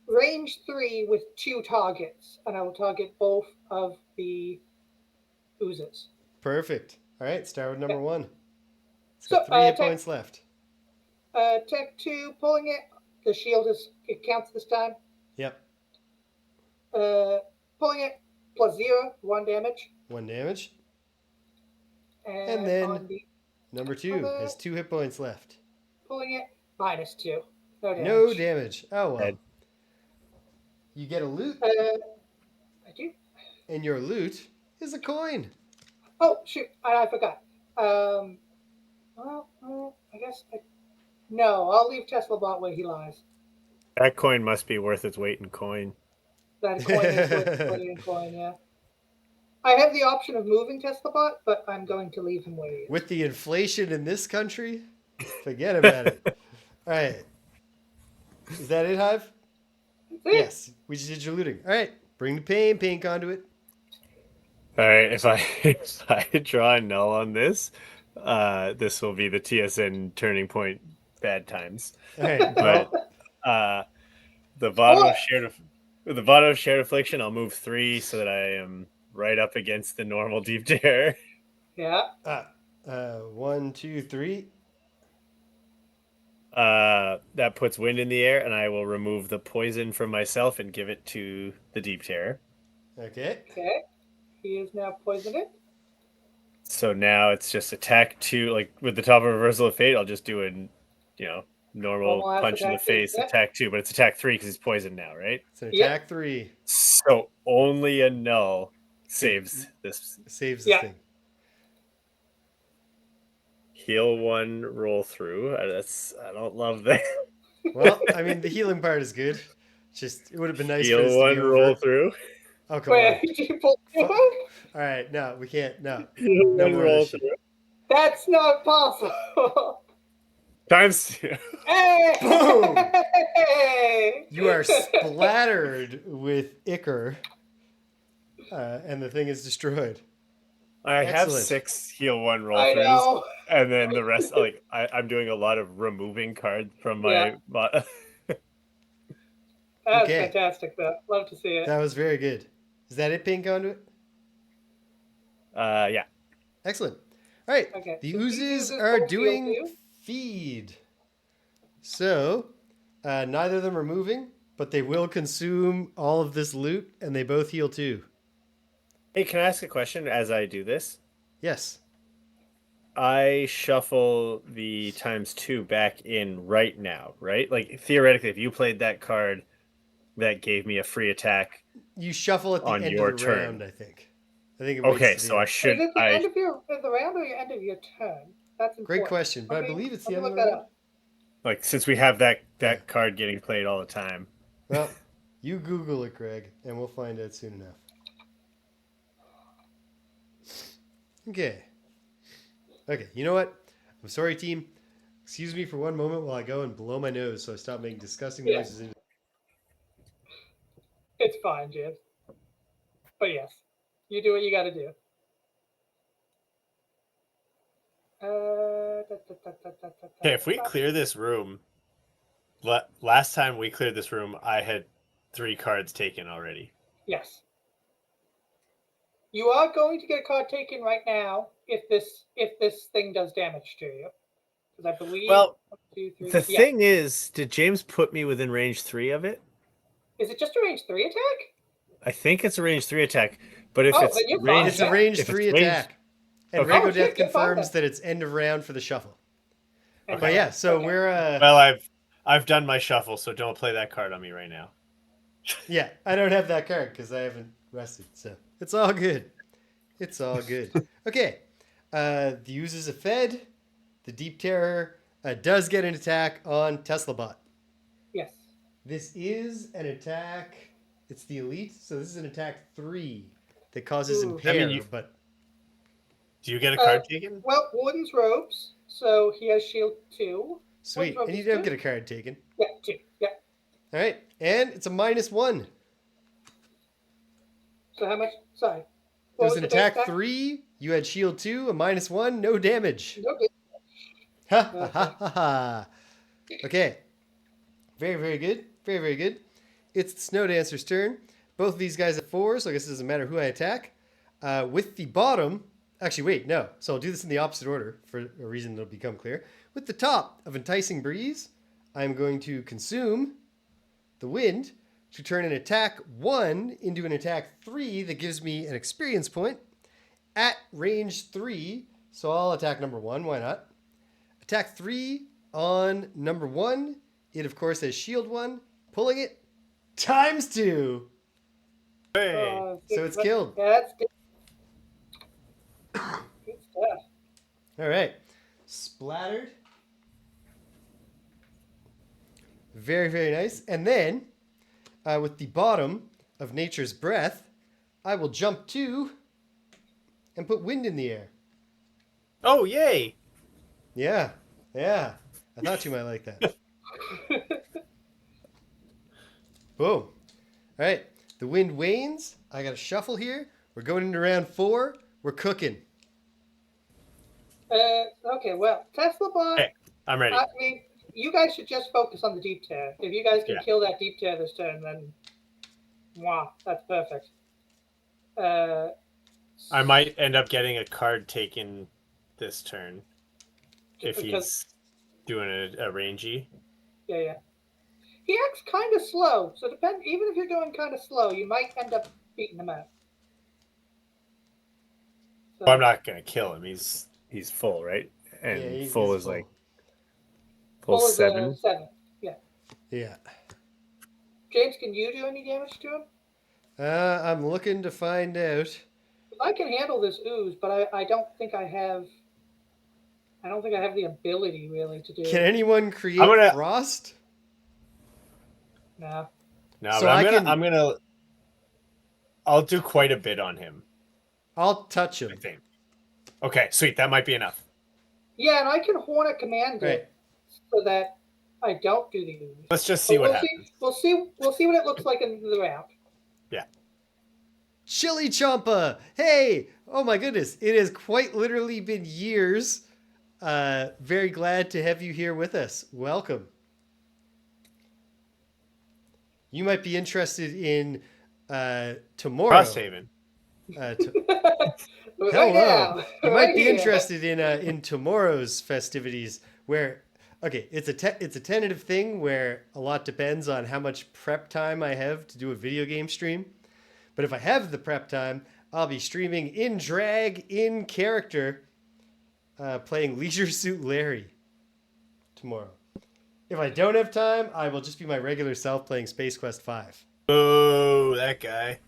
range 3 with 2 targets, and I will target both of the oozes.
Perfect. All right, start with number
Yeah.
one. It's
So,
got 3 hit points left.
Tech 2, pulling it. The shield it counts this time.
Yep.
Pulling it plus 0, 1 damage.
1 damage.
And
then
on the
number 2 has 2 hit points left.
pulling it minus 2. No damage.
No damage. Oh, well.
Dead.
You get a loot,
I do.
and your loot is a coin.
Oh, shoot. I forgot. Well, I guess. No, I'll leave Tesla Bot where he lies.
That coin must be worth its weight in coin.
That coin is worth its weight in coin, yeah. I have the option of moving Tesla Bot, but I'm going to leave him where he is.
With the inflation in this country, forget about it. All right. Is that it, Hive? Yes. We just did your looting. All right. Bring the pain conduit.
All right, if I draw a null on this, this will be the TSN turning point bad times.
All right.
But the bottom of shared affliction, I'll move 3 so that I am right up against the normal deep terror.
Yeah.
1, 2, 3.
That puts wind in the air, and I will remove the poison from myself and give it to the deep terror.
Okay.
Okay. He is now poisoned.
So now it's just attack 2, like with the top of reversal of fate. I'll just do a, normal punch in the face, attack 2, but it's attack 3 because he's poisoned now, right?
It's an attack 3.
So only a null saves this.
Saves this thing.
Heal 1, roll through. I don't love that.
Well, I mean, the healing part is good. Just it would have been nice
Heal
for this
1,
to be
roll
over.
through.
Oh, come on.
Did you pull
All right, no, we can't. No.
Heal
No
1,
more
roll
of this
through.
That's not possible.
Times 2.
Hey!
Boom!
Hey!
You are splattered with ichor, and the thing is destroyed.
I have
Excellent.
6 heal 1, roll
I
throughs.
know.
And then the rest, I'm doing a lot of removing cards from my.
That's
Okay.
fantastic, though. Love to see it.
That was very good. Is that it, Pain Conduit?
Yeah.
Excellent. All right.
Okay.
The
So these
oozes
oozes
are
both
doing
heal too?
feed. So, neither of them are moving, but they will consume all of this loot, and they both heal too.
Hey, can I ask a question as I do this?
Yes.
I shuffle the ×2 back in right now, right? Like, theoretically, if you played that card, that gave me a free attack.
You shuffle at the
On
end
your
of the
turn.
round, I think. I think it
Okay,
waits to
so
the
I
end.
should.
Is it the end of the round or the end of your turn? That's important.
Great question, but I believe it's the end of the round.
Like, since we have that card getting played all the time.
Well, you Google it, Greg, and we'll find out soon enough. Okay. Okay, you know what? I'm sorry, team. Excuse me for one moment while I go and blow my nose so I stop making disgusting noises.
It's fine, Jim. But yes, you do what you got to do.
Okay, if we clear this room, last time we cleared this room, I had 3 cards taken already.
Yes. You are going to get a card taken right now if this thing does damage to you. Because I believe.
Well,
1, 2, 3.
The thing is, did James put me within range 3 of it?
Is it just a range 3 attack?
I think it's a range 3 attack, but if
then
it's
you're
range,
fine.
It's a range 3 attack. And
Okay.
Rego Death
you're fine
confirms
then.
that it's end of round for the shuffle.
Okay.
But yeah, so
Okay.
we're
well, I've done my shuffle, so don't play that card on me right now.
yeah, I don't have that card because I haven't rested, so it's all good. It's all good. Okay, the uses a fed. The Deep Terror does get an attack on Tesla Bot.
Yes.
This is an attack. It's the elite, so this is an attack 3 that causes
Ooh.
impair.
I mean,
but
Do you get a card taken?
Well, Warden's Robes, so he has shield 2.
sweet,
Warden's
and you
Robes
don't
is
get a card taken.
Yeah, 2. Yeah.
All right, and it's a -1.
So how much? Sorry.
It
What
was an
the base
attack 3. You had shield 2, a -1, no damage.
Okay.
Ha ha ha ha. Okay. Very, very good. Very, very good. It's the Snow Dancer's turn. Both of these guys have 4, so I guess it doesn't matter who I attack. With the bottom, actually, wait, no. So I'll do this in the opposite order for a reason that'll become clear. With the top of Enticing Breeze, I'm going to consume the wind to turn an attack 1 into an attack 3 that gives me an experience point at range 3. So I'll attack number 1. Why not? Attack 3 on number 1. It, of course, has shield 1. Pulling it times 2.
Hey.
So it's killed.
Yeah, that's good. Good stuff.
All right. Splattered. Very, very nice. And then, with the bottom of Nature's Breath, I will jump 2 and put wind in the air.
Oh, yay!
Yeah. Yeah. I thought you might like that. Boom. All right. The wind wanes. I got a shuffle here. We're going into round 4. We're cooking.
Okay, well, Tesla bot.
Hey, I'm ready.
I mean, you guys should just focus on the deep tear. If you guys can
Yeah.
kill that deep tear this turn, then wow, that's perfect.
I might end up getting a card taken this turn if
because-
he's doing a rangy.
Yeah. He acts kind of slow, so even if you're going kind of slow, you might end up beating him out. So,
Well, I'm not gonna kill him. He's full, right? And
he's
full is
full.
like full
full is,
7.
7. Yeah.
Yeah.
James, can you do any damage to him?
I'm looking to find out.
I can handle this ooze, but I don't think I have. I don't think I have the ability really to do.
Can anyone create frost?
No.
No,
So
but I'll do quite a bit on him,
I'll touch
I
him.
think. Okay, sweet. That might be enough.
Yeah, and I can Hornet command
Right.
it so that I don't do the ooze.
Let's just see what happens.
We'll see what it looks like in the round.
Yeah.
Chili Champa! Hey! Oh my goodness. It has quite literally been years. Very glad to have you here with us. Welcome. You might be interested in tomorrow.
Frosthaven.
Hello. You might be
here.
interested in tomorrow's festivities, where it's a tentative thing where a lot depends on how much prep time I have to do a video game stream. But if I have the prep time, I'll be streaming in drag, in character, playing Leisure Suit Larry tomorrow. If I don't have time, I will just be my regular self playing Space Quest 5.
Oh, that guy.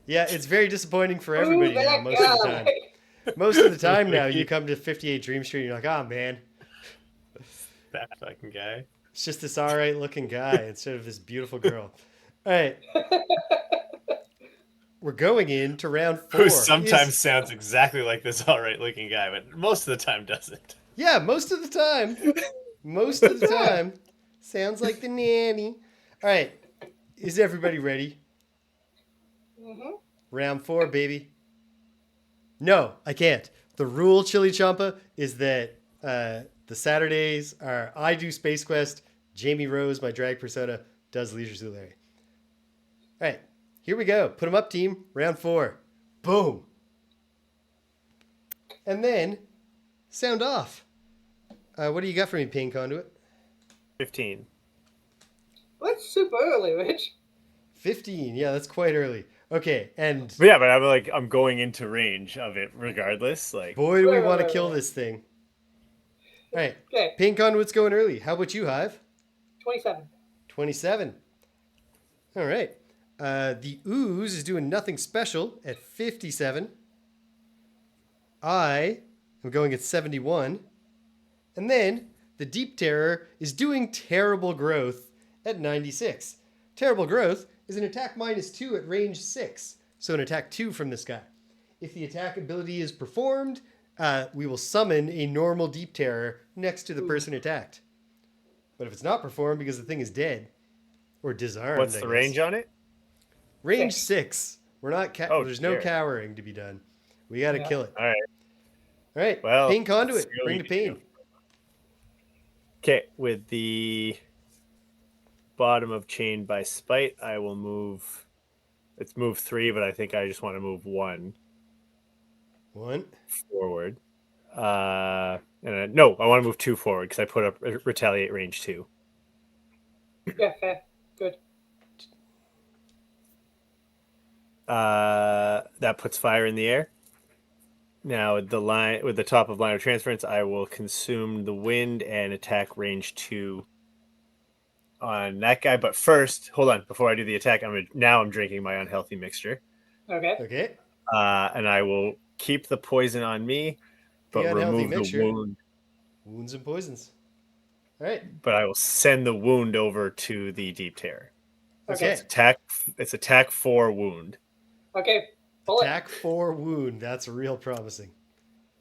Yeah, it's very disappointing for everybody now most of the time.
guy.
Most of the time now, you come to 58 Dream Street and you're like, oh man,
That fucking guy.
it's just this alright looking guy instead of this beautiful girl. Alright. We're going into round 4.
Who sometimes sounds exactly like this alright looking guy, but most of the time doesn't.
Yeah, most of the time. Most of the time. Sounds like the nanny. Alright. Is everybody ready?
Mm-hmm.
Round 4, baby. No, I can't. The rule, Chili Champa, is that the Saturdays are I do Space Quest, Jamie Rose, my drag persona, does Leisure Suit Larry. All right, here we go. Put them up, team. Round 4. Boom. And then, sound off. What do you got for me, Pain Conduit?
15.
That's super early, Rich.
15. Yeah, that's quite early. Okay, and
But yeah, but I'm going into range of it regardless. Like,
boy, do we
Wait,
want to
wait,
kill
wait.
this thing. All right,
Okay,
Pain Conduit's going early. How about you, Hive?
27.
27. All right. The Ooze is doing nothing special at 57. I am going at 71. And then the Deep Terror is doing terrible growth at 96. Terrible growth is an attack -2 at range 6. So an attack 2 from this guy. If the attack ability is performed, we will summon a normal Deep Terror next to the person attacked. But if it's not performed because the thing is dead or disarmed,
what's
I
the
guess.
range on it?
Range
6.
6. We're not. There's no
dear.
cowering to be done. We got to
Yeah.
kill it.
All right.
All right.
Well,
Pain Conduit.
let's
Bring the pain.
Okay, with the bottom of chain by spite, I will move. It's move 3, but I think I just want to move 1
1.
forward. No, I want to move 2 forward because I put up retaliate range 2.
Yeah, fair. Good.
That puts fire in the air. Now with the top of line of transference, I will consume the wind and attack range 2 on that guy. But first, hold on, before I do the attack, I'm drinking my unhealthy mixture.
Okay.
Okay.
And I will keep the poison on me,
The
but
unhealthy
remove the
mixture.
wound.
Wounds and poisons. All right.
But I will send the wound over to the deep terror.
Okay.
Okay.
It's attack 4 wound.
Okay. Pull it.
Attack 4 wound. That's real promising.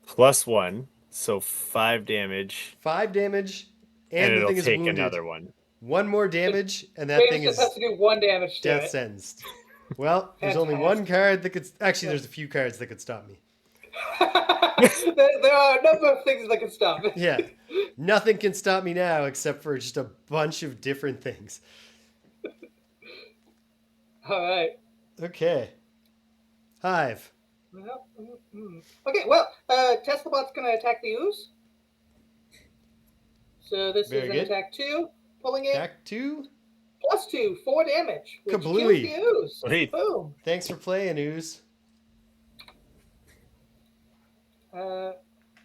+1, so 5 damage.
5 damage,
And
and the
it'll
thing is
take
wounded.
another one.
1 more damage, and that thing
James
is
just has to do 1 damage to
death
it.
sentenced. Well, there's only one card that could. Actually, there's a few cards that could stop me.
There are a number of things that can stop it.
Yeah. Nothing can stop me now except for just a bunch of different things.
All right.
Okay. Hive.
Okay, well, Teslabot's going to attack the ooze. So this
Very
is an
good.
attack 2. Pulling it.
Attack 2.
+2, 4 damage. Which kills
Kablooey.
the ooze.
Sweet.
Boom.
Thanks for playing, Ooze.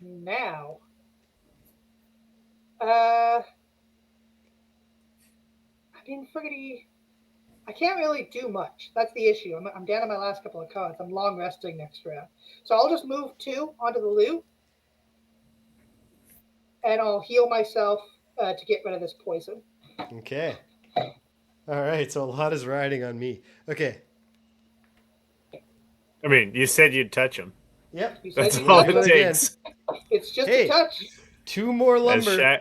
Now. I mean, friggity. I can't really do much. That's the issue. I'm down to my last couple of cards. I'm long resting next round. So I'll just move 2 onto the loot. And I'll heal myself to get rid of this poison.
Okay. All right, so a lot is riding on me. Okay.
I mean, you said you'd touch him.
Yep.
You said
That's
you
all
would
it
touch him.
takes.
It's just
Hey.
a touch.
2 more lumber.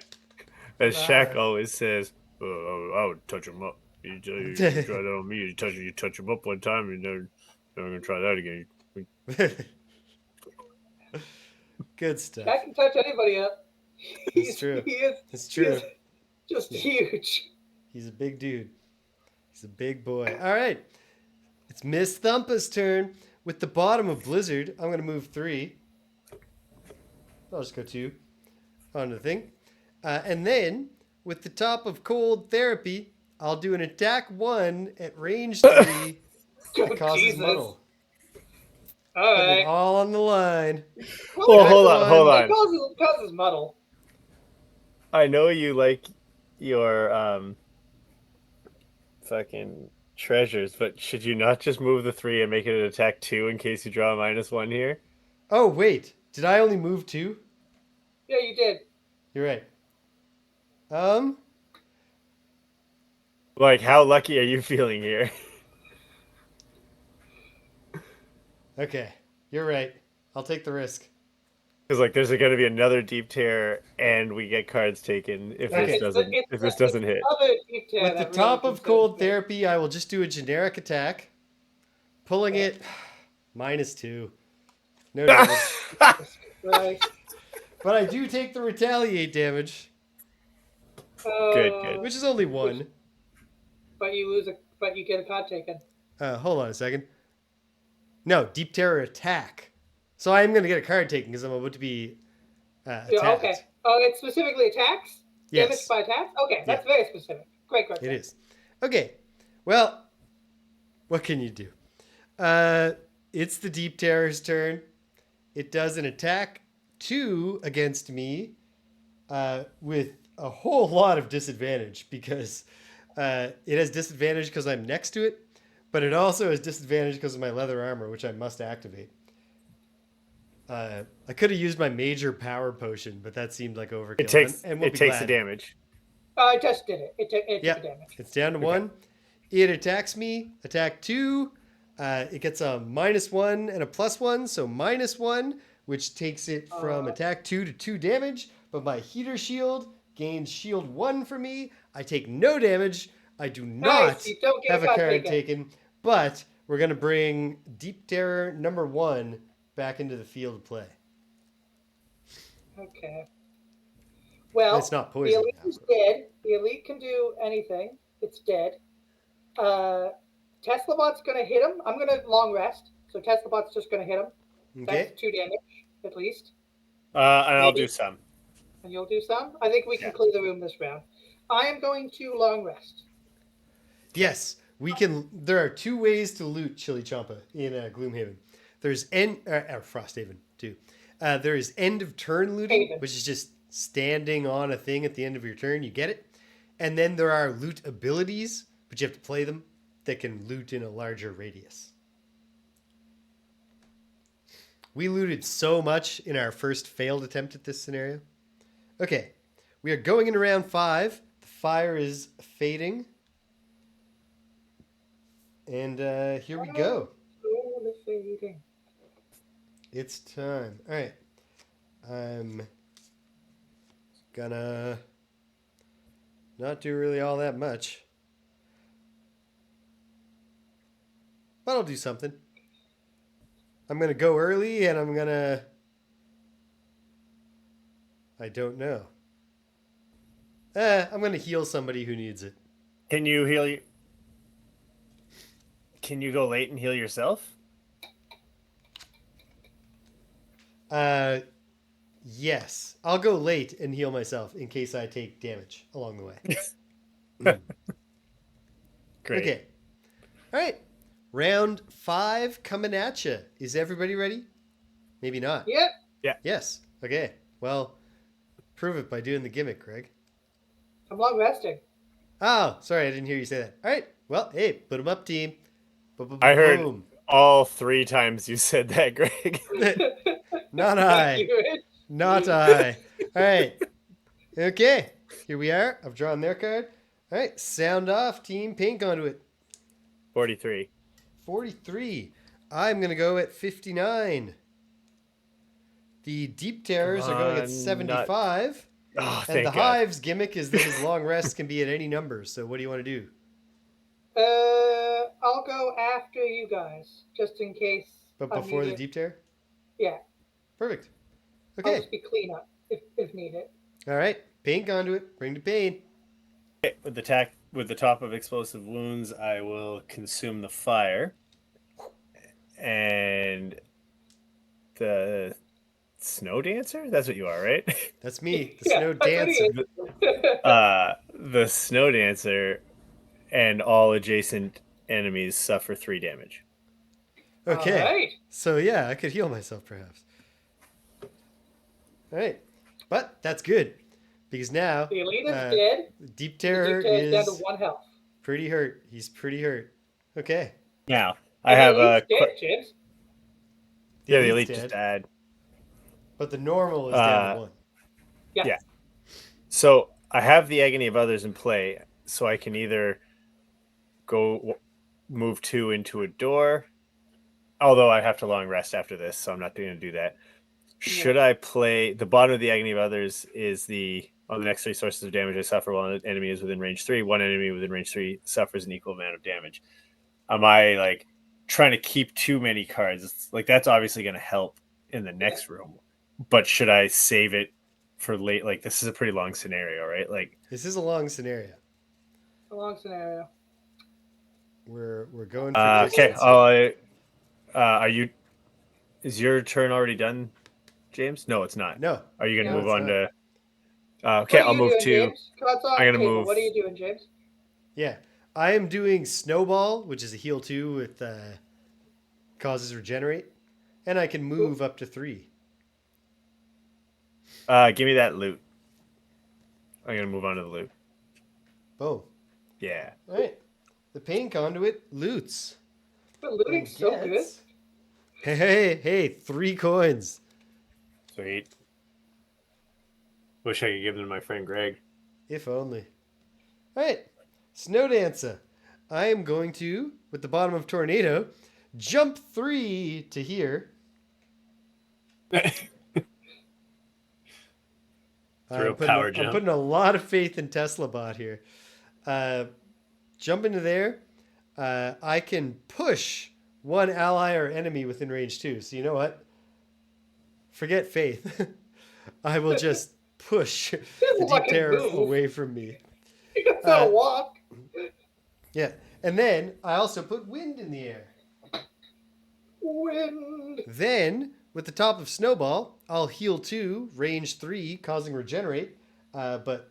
As Shaq
Nah.
always says, I would touch him up. You try that on me. You touch him up one time, and never gonna try that again.
Good stuff.
I can touch anybody up.
It's true. It's true.
He is just huge.
He's a big dude. He's a big boy. All right. It's Miss Thumpa's turn. With the bottom of Blizzard, I'm going to move 3. I'll just go 2 onto the thing. And then, with the top of Cold Therapy, I'll do an attack 1 at range 3 that causes
Jesus.
muddle.
All
Putting it
right.
all on the line.
Well, hold on.
It causes muddle.
I know you like your fucking treasures, but should you not just move the 3 and make it an attack 2 in case you draw a -1 here?
Oh, wait. Did I only move 2?
Yeah, you did.
You're right.
Like, how lucky are you feeling here?
Okay. You're right. I'll take the risk.
Because like, there's going to be another deep tear, and we get cards taken if
Okay.
this doesn't hit.
With the top of Cold Therapy, I will just do a generic attack. Pulling it -2. No damage.
Right.
But I do take the retaliate damage,
Good.
which is only 1.
But you get a card taken.
Hold on a second. No, Deep Terror attack. So I am going to get a card taken because I'm about to be attacked.
Yeah, okay. Oh, it's specifically attacks?
Yes.
Damage by attacks? Okay, that's very specific. Great.
It is. Okay. Well, what can you do? It's the Deep Terror's turn. It does an attack 2 against me with a whole lot of disadvantage because it has disadvantage because I'm next to it, but it also has disadvantage because of my leather armor, which I must activate. I could have used my major power potion, but that seemed like overkill.
It takes the damage.
I just did it. It took damage.
It's down to 1. It attacks me. Attack 2. It gets a -1 and a +1, so -1, which takes it from attack 2 to 2 damage. But my heater shield gains shield 1 for me. I take no damage. I do not have a card taken. But we're going to bring Deep Terror number 1 back into the field of play.
Okay. Well,
it's not poison.
The elite is dead. The elite can do anything. It's dead. Teslabot's going to hit him. I'm going to long rest. So Teslabot's just going to hit him.
Okay.
That's 2 damage, at least.
And I'll
Maybe.
do some.
And you'll do some? I think we can clear the room this round. I am going to long rest.
Yes, we can. There are 2 ways to loot Chili Champa in Gloomhaven. There's Frosthaven too. There is end of turn looting,
Haven.
which is just standing on a thing at the end of your turn. You get it. And then there are loot abilities, but you have to play them, that can loot in a larger radius. We looted so much in our first failed attempt at this scenario. Okay, we are going into round 5. The fire is fading. And here we go.
Slowly fading.
It's time. All right. I'm gonna not do really all that much. But I'll do something. I'm gonna go early and I'm gonna... I don't know. I'm gonna heal somebody who needs it.
Can you heal you? Can you go late and heal yourself?
Yes. I'll go late and heal myself in case I take damage along the way.
Great.
Okay. All right. Round 5 coming at you. Is everybody ready? Maybe not.
Yep.
Yes. Okay. Well, prove it by doing the gimmick, Greg.
I'm long resting.
Oh, sorry. I didn't hear you say that. All right. Well, hey, put them up, team.
I heard
Boom.
all 3 times you said that, Greg.
Not I. Not I. All right. Okay. Here we are. I've drawn their card. All right. Sound off, team. Pink onto it.
43.
43. I'm going to go at 59. The Deep Terrors are going at 75.
Oh,
And the
thank God.
Hive's gimmick is that his long rest can be at any number. So what do you want to do?
I'll go after you guys, just in case.
But
I
before
need
the
it.
Deep Terror?
Yeah.
Perfect.
I'll
Okay.
just be cleanup if needed.
All right. Pink onto it. Bring to pain.
Okay, with the top of explosive wounds, I will consume the fire. And the snow dancer? That's what you are, right?
That's me, the
Yeah,
Snow
that's what he
Dancer.
The snow dancer and all adjacent enemies suffer 3 damage.
Okay.
All right.
So yeah, I could heal myself perhaps. All right. But that's good because now
The elite is dead.
Deep
The
Terror
Deep Terror is down
is
to 1 health.
pretty hurt. He's pretty hurt. Okay.
Now, I have a...
dead, James.
Yeah, the
Elite's
elite just
dead,
died.
but the normal is down to 1.
Yeah.
So I have the Agony of Others in play, so I can either move 2 into a door, although I have to long rest after this, so I'm not going to do that. Should I play... The bottom of the Agony of Others is on the next 3 sources of damage I suffer while an enemy is within range 3. 1 enemy within range 3 suffers an equal amount of damage. Am I trying to keep too many cards? It's that's obviously going to help in the next room, but should I save it for late? This is a pretty long scenario, right?
This is a long scenario.
A long scenario.
We're going for
okay.
distance.
Are you? Is your turn already done, James? No, it's not.
No.
Are you going to
No,
move on
not.
to? Okay, I'll move
doing,
to.
James? Cards on
I'm
the
gonna
table.
move.
What are you doing, James?
Yeah. I am doing Snowball, which is a heal 2 with causes regenerate, and I can move up to 3.
Give me that loot. I'm gonna move on to the loot.
Boom.
Yeah.
All right. The pain conduit loots.
But looting's so good.
Hey, 3 coins.
Sweet. Wish I could give them to my friend Greg.
If only. All right. Snow Dancer. I am going to, with the bottom of Tornado, jump 3 to here.
Real power jump.
I'm putting a lot of faith in Tesla Bot here. Jump into there. I can push 1 ally or enemy within range 2. So you know what? Forget faith. I will just push the Deep Terror away from me.
He knows how to walk.
Yeah. And then I also put wind in the air.
Wind.
Then, with the top of Snowball, I'll heal 2, range 3, causing regenerate. But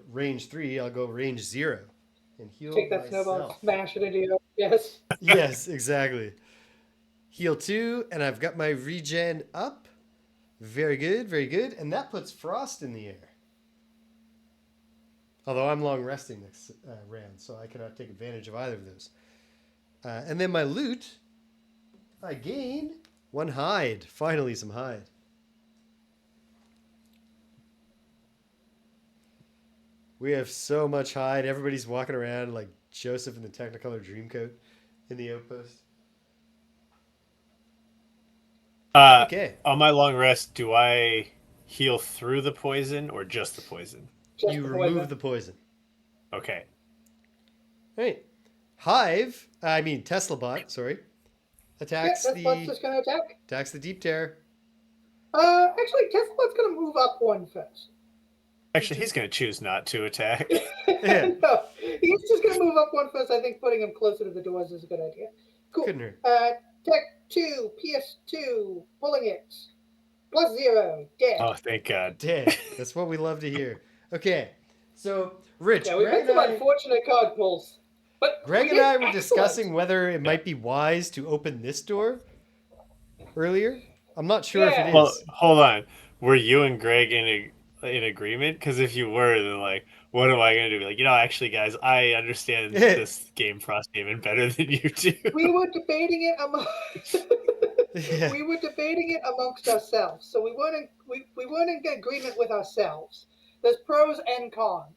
range 3, I'll go range 0 and heal
Take that snowball,
myself.
smash it into you. Yes.
Yes, exactly. Heal 2, and I've got my regen up. Very good, very good. And that puts Frost in the air. Although I'm long resting next round, so I cannot take advantage of either of those. And then my loot, I gain 1 hide. Finally, some hide. We have so much hide. Everybody's walking around like Joseph in the Technicolor Dreamcoat in the outpost. Okay.
On my long rest, do I heal through the poison or just the poison?
Just
You
the
remove
poison.
the poison.
Okay.
Right. Tesla bot, sorry,
Yeah,
attacks
Tesla's just going to attack.
the deep terror.
Actually, Tesla's going to move up one first.
Actually, he's going to choose not to attack.
Yeah.
No, he's just going to move up one first. I think putting him closer to the doors is a good idea. Cool.
Couldn't hurt.
Tech 2, PS2, pulling it. +0, dead.
Oh, thank God.
Dead. That's what we love to hear. Okay. So, Rich,
Yeah, we've
Greg,
had some
and
unfortunate card pulls. But
Greg
we
and
did
I were
excellent.
discussing whether it might be wise to open this door earlier. I'm not sure if it is.
Well, hold on. Were you and Greg in agreement? Because if you were, then like, what am I going to do? Like, actually, guys, I understand this game Frosthaven better than you do.
We were debating it
Yeah.
we were debating it amongst ourselves. So we weren't in agreement with ourselves. There's pros and cons.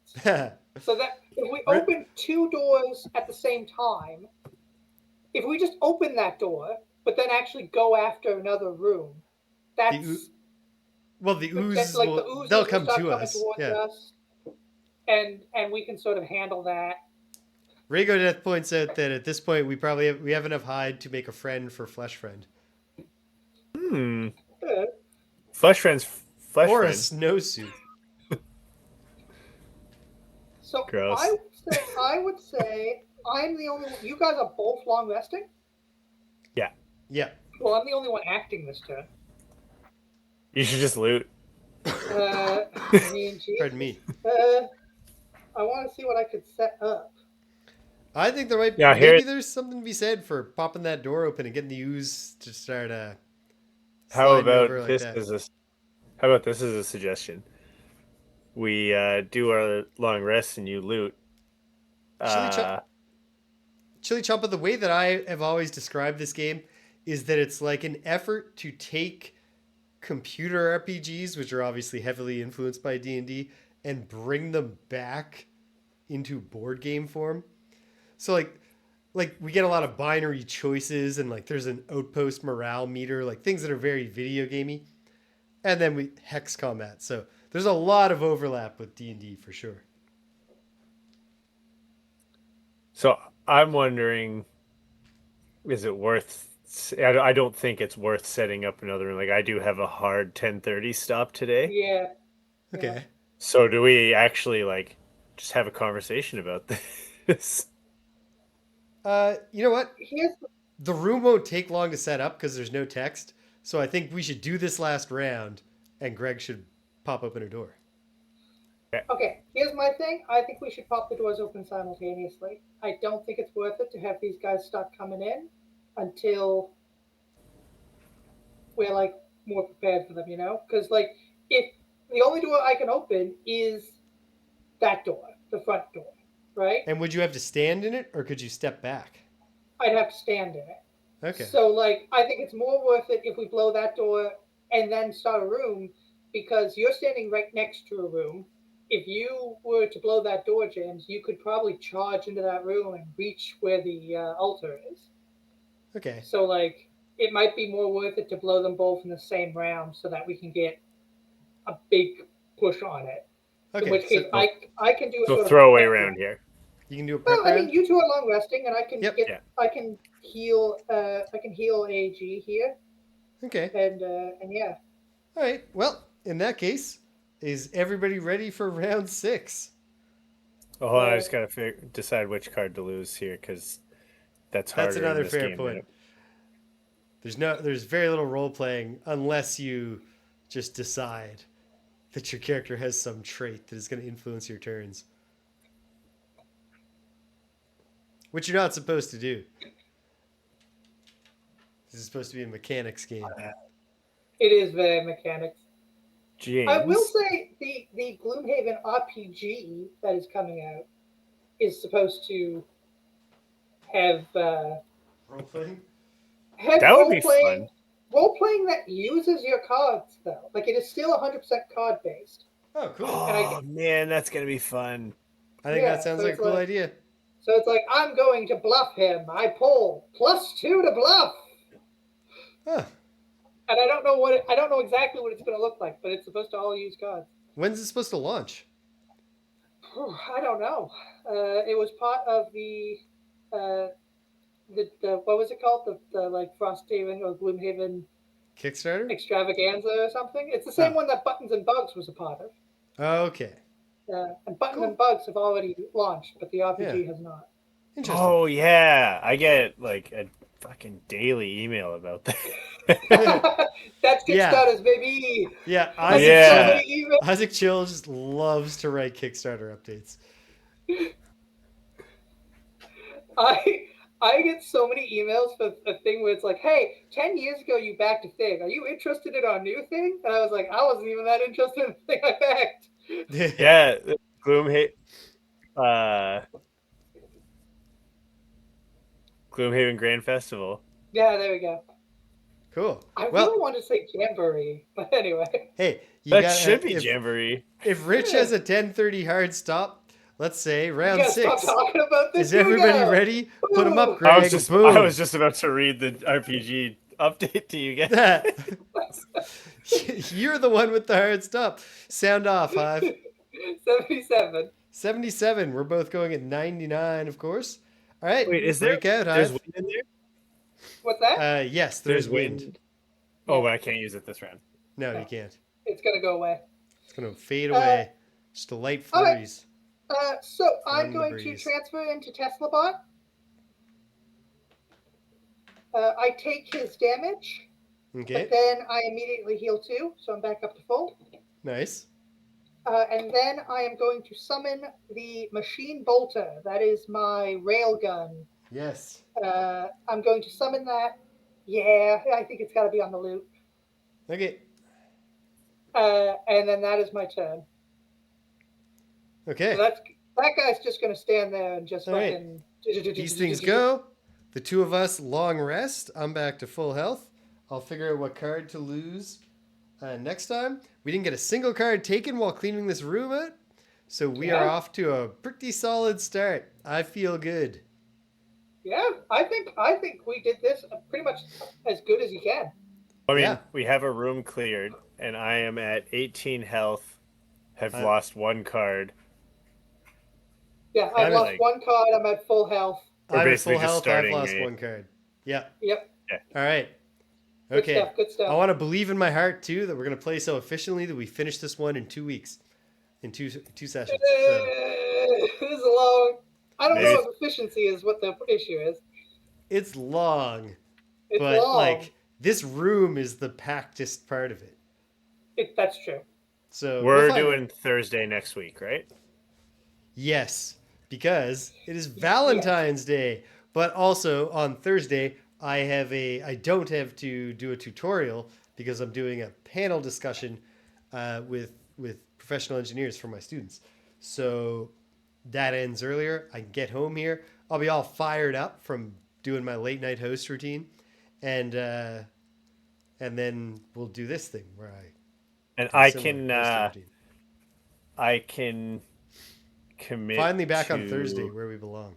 So that if we open 2 doors at the same time, if we just open that door, but then actually go after another room, that's
the oozes
like
will,
the oozes
they'll
will
come
start
to
coming
us.
towards
Yeah.
us, and we can sort of handle that.
Rhaego Death points out that at this point we have enough hide to make a friend for Flesh Friend.
Flesh friends,
or
friend.
a snowsuit.
So
Gross.
I would say I'm the only one. You guys are both long resting?
Yeah.
Yeah.
Well, I'm the only one acting this turn.
You should just loot.
Pardon me.
I want to see what I could set up.
I think there might
Yeah,
maybe there's something to be said for popping that door open and getting the ooze to start
How
sliding over
about
like
this
that.
How about this as a suggestion? We do our long rest and you loot.
Chili Chompa, the way that I have always described this game is that it's like an effort to take computer RPGs, which are obviously heavily influenced by D&D, and bring them back into board game form. So like we get a lot of binary choices, and like there's an outpost morale meter, like things that are very video gamey. And then we hex combat. So there's a lot of overlap with D&D for sure.
So I'm wondering, is it worth? I don't think it's worth setting up another room. Like I do have a hard 10:30 stop today.
Yeah.
Okay.
So do we actually like just have a conversation about this?
You know what?
Here's
The room won't take long to set up because there's no text. So I think we should do this last round, and Greg should pop open a door.
Okay, here's my thing. I think we should pop the doors open simultaneously. I don't think it's worth it to have these guys start coming in until we're like more prepared for them, Because like if the only door I can open is that door, the front door, right?
And would you have to stand in it, or could you step back?
I'd have to stand in it.
Okay.
So like I think it's more worth it if we blow that door and then start a room, because you're standing right next to a room. If you were to blow that door, James, you could probably charge into that room and reach where the altar is.
Okay.
So, like, it might be more worth it to blow them both in the same round so that we can get a big push on it.
Okay.
In which case, I can do a
So
sort of
throwaway
prep
round here.
You can do a prep
Well, I
round?
mean, you two are long resting, and I can
Yep.
I can heal. I can heal AG here,
Okay.
and yeah.
All right. Well, in that case, is everybody ready for round 6?
Oh, hold on, I just gotta decide which card to lose here because that's
That's
harder in
another
this
fair
game.
point. There's very little role playing unless you just decide that your character has some trait that is going to influence your turns, which you're not supposed to do. This is supposed to be a mechanics game.
It is very mechanics. I will
James,
say the Gloomhaven RPG that is coming out is supposed to have
Role playing?
have
that would be fun.
role playing that uses your cards though. Like it is still 100% card based.
Oh, cool.
And
Oh man, that's gonna be fun.
I think that sounds like a cool idea.
So it's like I'm going to bluff him. I pull +2 to bluff.
Huh.
And I don't know exactly what it's going to look like, but it's supposed to all use cards.
When's it supposed to launch?
I don't know. It was part of uh, the what was it called? The like Frosthaven or Gloomhaven
Kickstarter?
extravaganza or something. It's the same one that Buttons and Bugs was a part of.
Okay.
And Buttons and Bugs have already launched, but the RPG has not.
Interesting.
Oh yeah, I get like a fucking daily email about that.
That's Kickstarters, baby.
Yeah, Isaac Chill just loves to write Kickstarter updates.
I get so many emails for a thing where it's like, hey, 10 years ago you backed a thing. Are you interested in our new thing? And I was like, I wasn't even that interested in the thing I backed.
Yeah, Gloomhaven Grand Festival.
Yeah, there we go.
Cool.
I really wanted to say Jamboree, but anyway.
Hey,
that should be Jamboree.
If Rich has a 10:30 hard stop, let's say round 6.
Stop talking about this.
Is everybody ready? Put them up, Greg.
I was just about to read the RPG update to you guys.
You're the one with the hard stop. Sound off, Hive.
77.
77. We're both going at 99, of course. All right.
Wait, is there? There's wind in there.
What's that?
Yes, there's wind.
Oh, but I can't use it this round.
No, you can't.
It's gonna go away.
It's gonna fade away. Just a light freeze.
So I'm going to transfer into Tesla Bot. I take his damage.
Okay.
But then I immediately heal 2, so I'm back up to full.
Nice.
And then I am going to summon the Machine Bolter. That is my railgun.
Yes.
I'm going to summon that. Yeah, I think it's got to be on the loot.
Okay.
And then that is my turn.
Okay.
So that guy's just going to stand there and just fucking...
These things go. The two of us long rest. I'm back to full health. I'll figure out what card to lose next time. We didn't get a single card taken while cleaning this room out. So we are off to a pretty solid start. I feel good.
Yeah, I think we did this pretty much as good as you can.
I mean, we have a room cleared, and I am at 18 health, have lost 1 card.
Yeah, I've lost 1 card. I'm at full health.
I'm at full health. I've lost 1 card. Yeah.
Yep.
Yeah.
All right. Okay.
Good stuff.
I want to believe in my heart too that we're going to play so efficiently that we finish this one in 2 weeks, in two sessions. So.
It is long. I don't know if efficiency is what the issue is.
It's long, but like this room is the packedest part of it.
That's true.
So
we're doing Thursday next week, right?
Yes, because it is Valentine's Day, but also on Thursday I don't have to do a tutorial because I'm doing a panel discussion with professional engineers for my students. So that ends earlier. I can get home here. I'll be all fired up from doing my late night host routine, and then we'll do this thing where
I can commit
finally back on Thursday where we belong.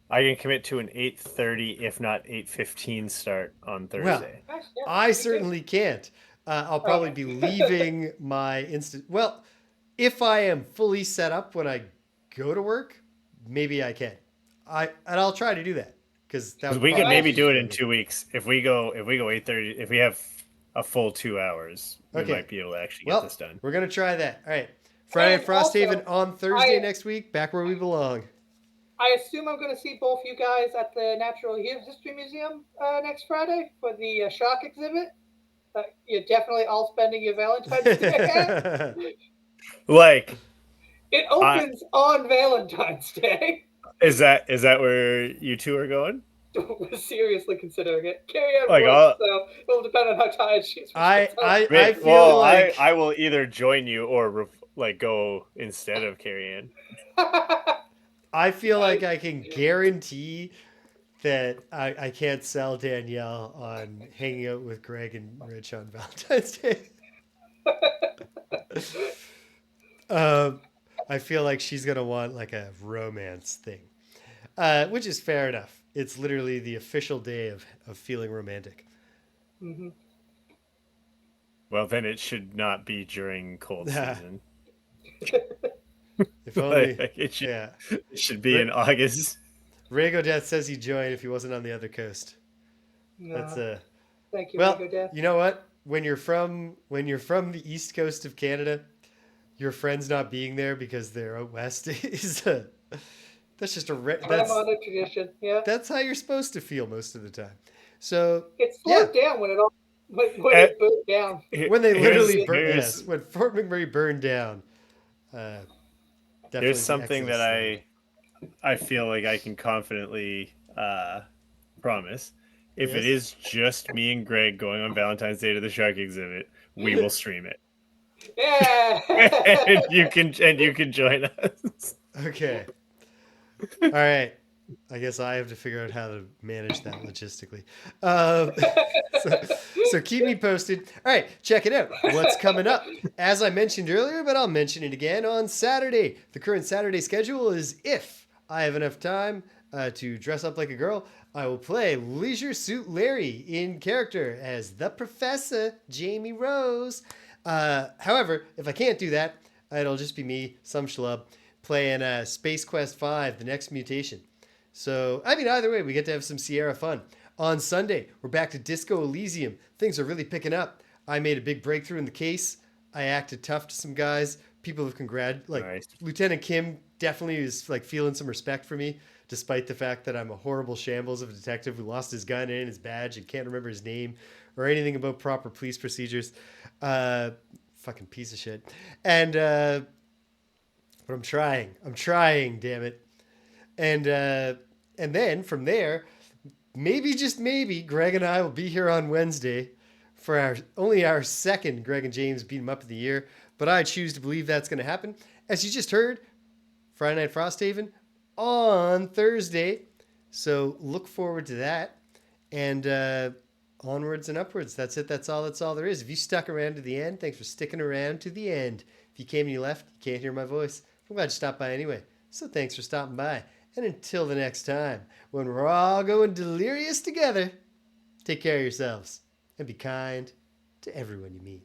I can commit to an 8:30, if not 8:15 start on Thursday.
Well, I certainly can't. I'll probably be leaving my instant. Well, if I am fully set up when I go to work, maybe I can. I'll try to do that because
we could maybe do it in 2 weeks. If we go 8:30, if we have a full 2 hours, we might be able to actually get this done.
We're gonna try that. All right. Friday at
And also,
Frosthaven on Thursday
I
next week, back where we belong.
I assume I'm going to see both you guys at the Natural History Museum next Friday for the shark exhibit. You're definitely all spending your Valentine's Day at.
Like,
It
I
opens on Valentine's Day.
is that where you two are going?
We're seriously considering it. Carrie Ann
Like,
works, so it'll depend on how tired she is when she gets home.
I feel like
I will either join you or like go instead of Carrie Ann.
I feel like I can guarantee that I can't sell Danielle on hanging out with Greg and Rich on Valentine's Day. I feel like she's gonna want like a romance thing, which is fair enough. It's literally the official day of feeling romantic.
Mm-hmm.
Well, then it should not be during cold season.
If only,
Like, it
yeah.
should be in August.
Rago Death says he'd join if he wasn't on the other coast.
No.
That's
Thank you,
well,
Rico Death.
you know what? When you're from the east coast of Canada, your friends not being there because they're out west is that's just
Time honored tradition. Yeah.
that's how you're supposed to feel most of the time. So
It slowed down when it burnt down.
when they literally
here's
when Fort McMurray burned down.
Here's something that I feel like I can confidently promise. If it is just me and Greg going on Valentine's Day to the shark exhibit, we will stream it.
Yeah.
and you can join us.
Okay. All right. I guess I have to figure out how to manage that logistically. So keep me posted. All right, check it out. What's coming up? As I mentioned earlier, but I'll mention it again on Saturday. The current Saturday schedule is if I have enough time to dress up like a girl, I will play Leisure Suit Larry in character as the Professor Jamie Rose. However, if I can't do that, it'll just be me, some schlub, playing Space Quest 5, The Next Mutation. So, I mean, either way, we get to have some Sierra fun. On Sunday, we're back to Disco Elysium. Things are really picking up. I made a big breakthrough in the case. I acted tough to some guys. People have
Nice.
Lieutenant Kim definitely is like feeling some respect for me, despite the fact that I'm a horrible shambles of a detective who lost his gun and his badge and can't remember his name or anything about proper police procedures. Fucking piece of shit. And but I'm trying. Damn it. And then from there, maybe just maybe, Greg and I will be here on Wednesday for our second Greg and James beat 'em up of the year. But I choose to believe that's going to happen. As you just heard, Friday Night Frosthaven on Thursday. So look forward to that. And onwards and upwards. That's it. That's all there is. If you stuck around to the end, thanks for sticking around to the end. If you came and you left, you can't hear my voice. I'm glad you stopped by anyway. So thanks for stopping by. And until the next time, when we're all going delirious together, take care of yourselves and be kind to everyone you meet.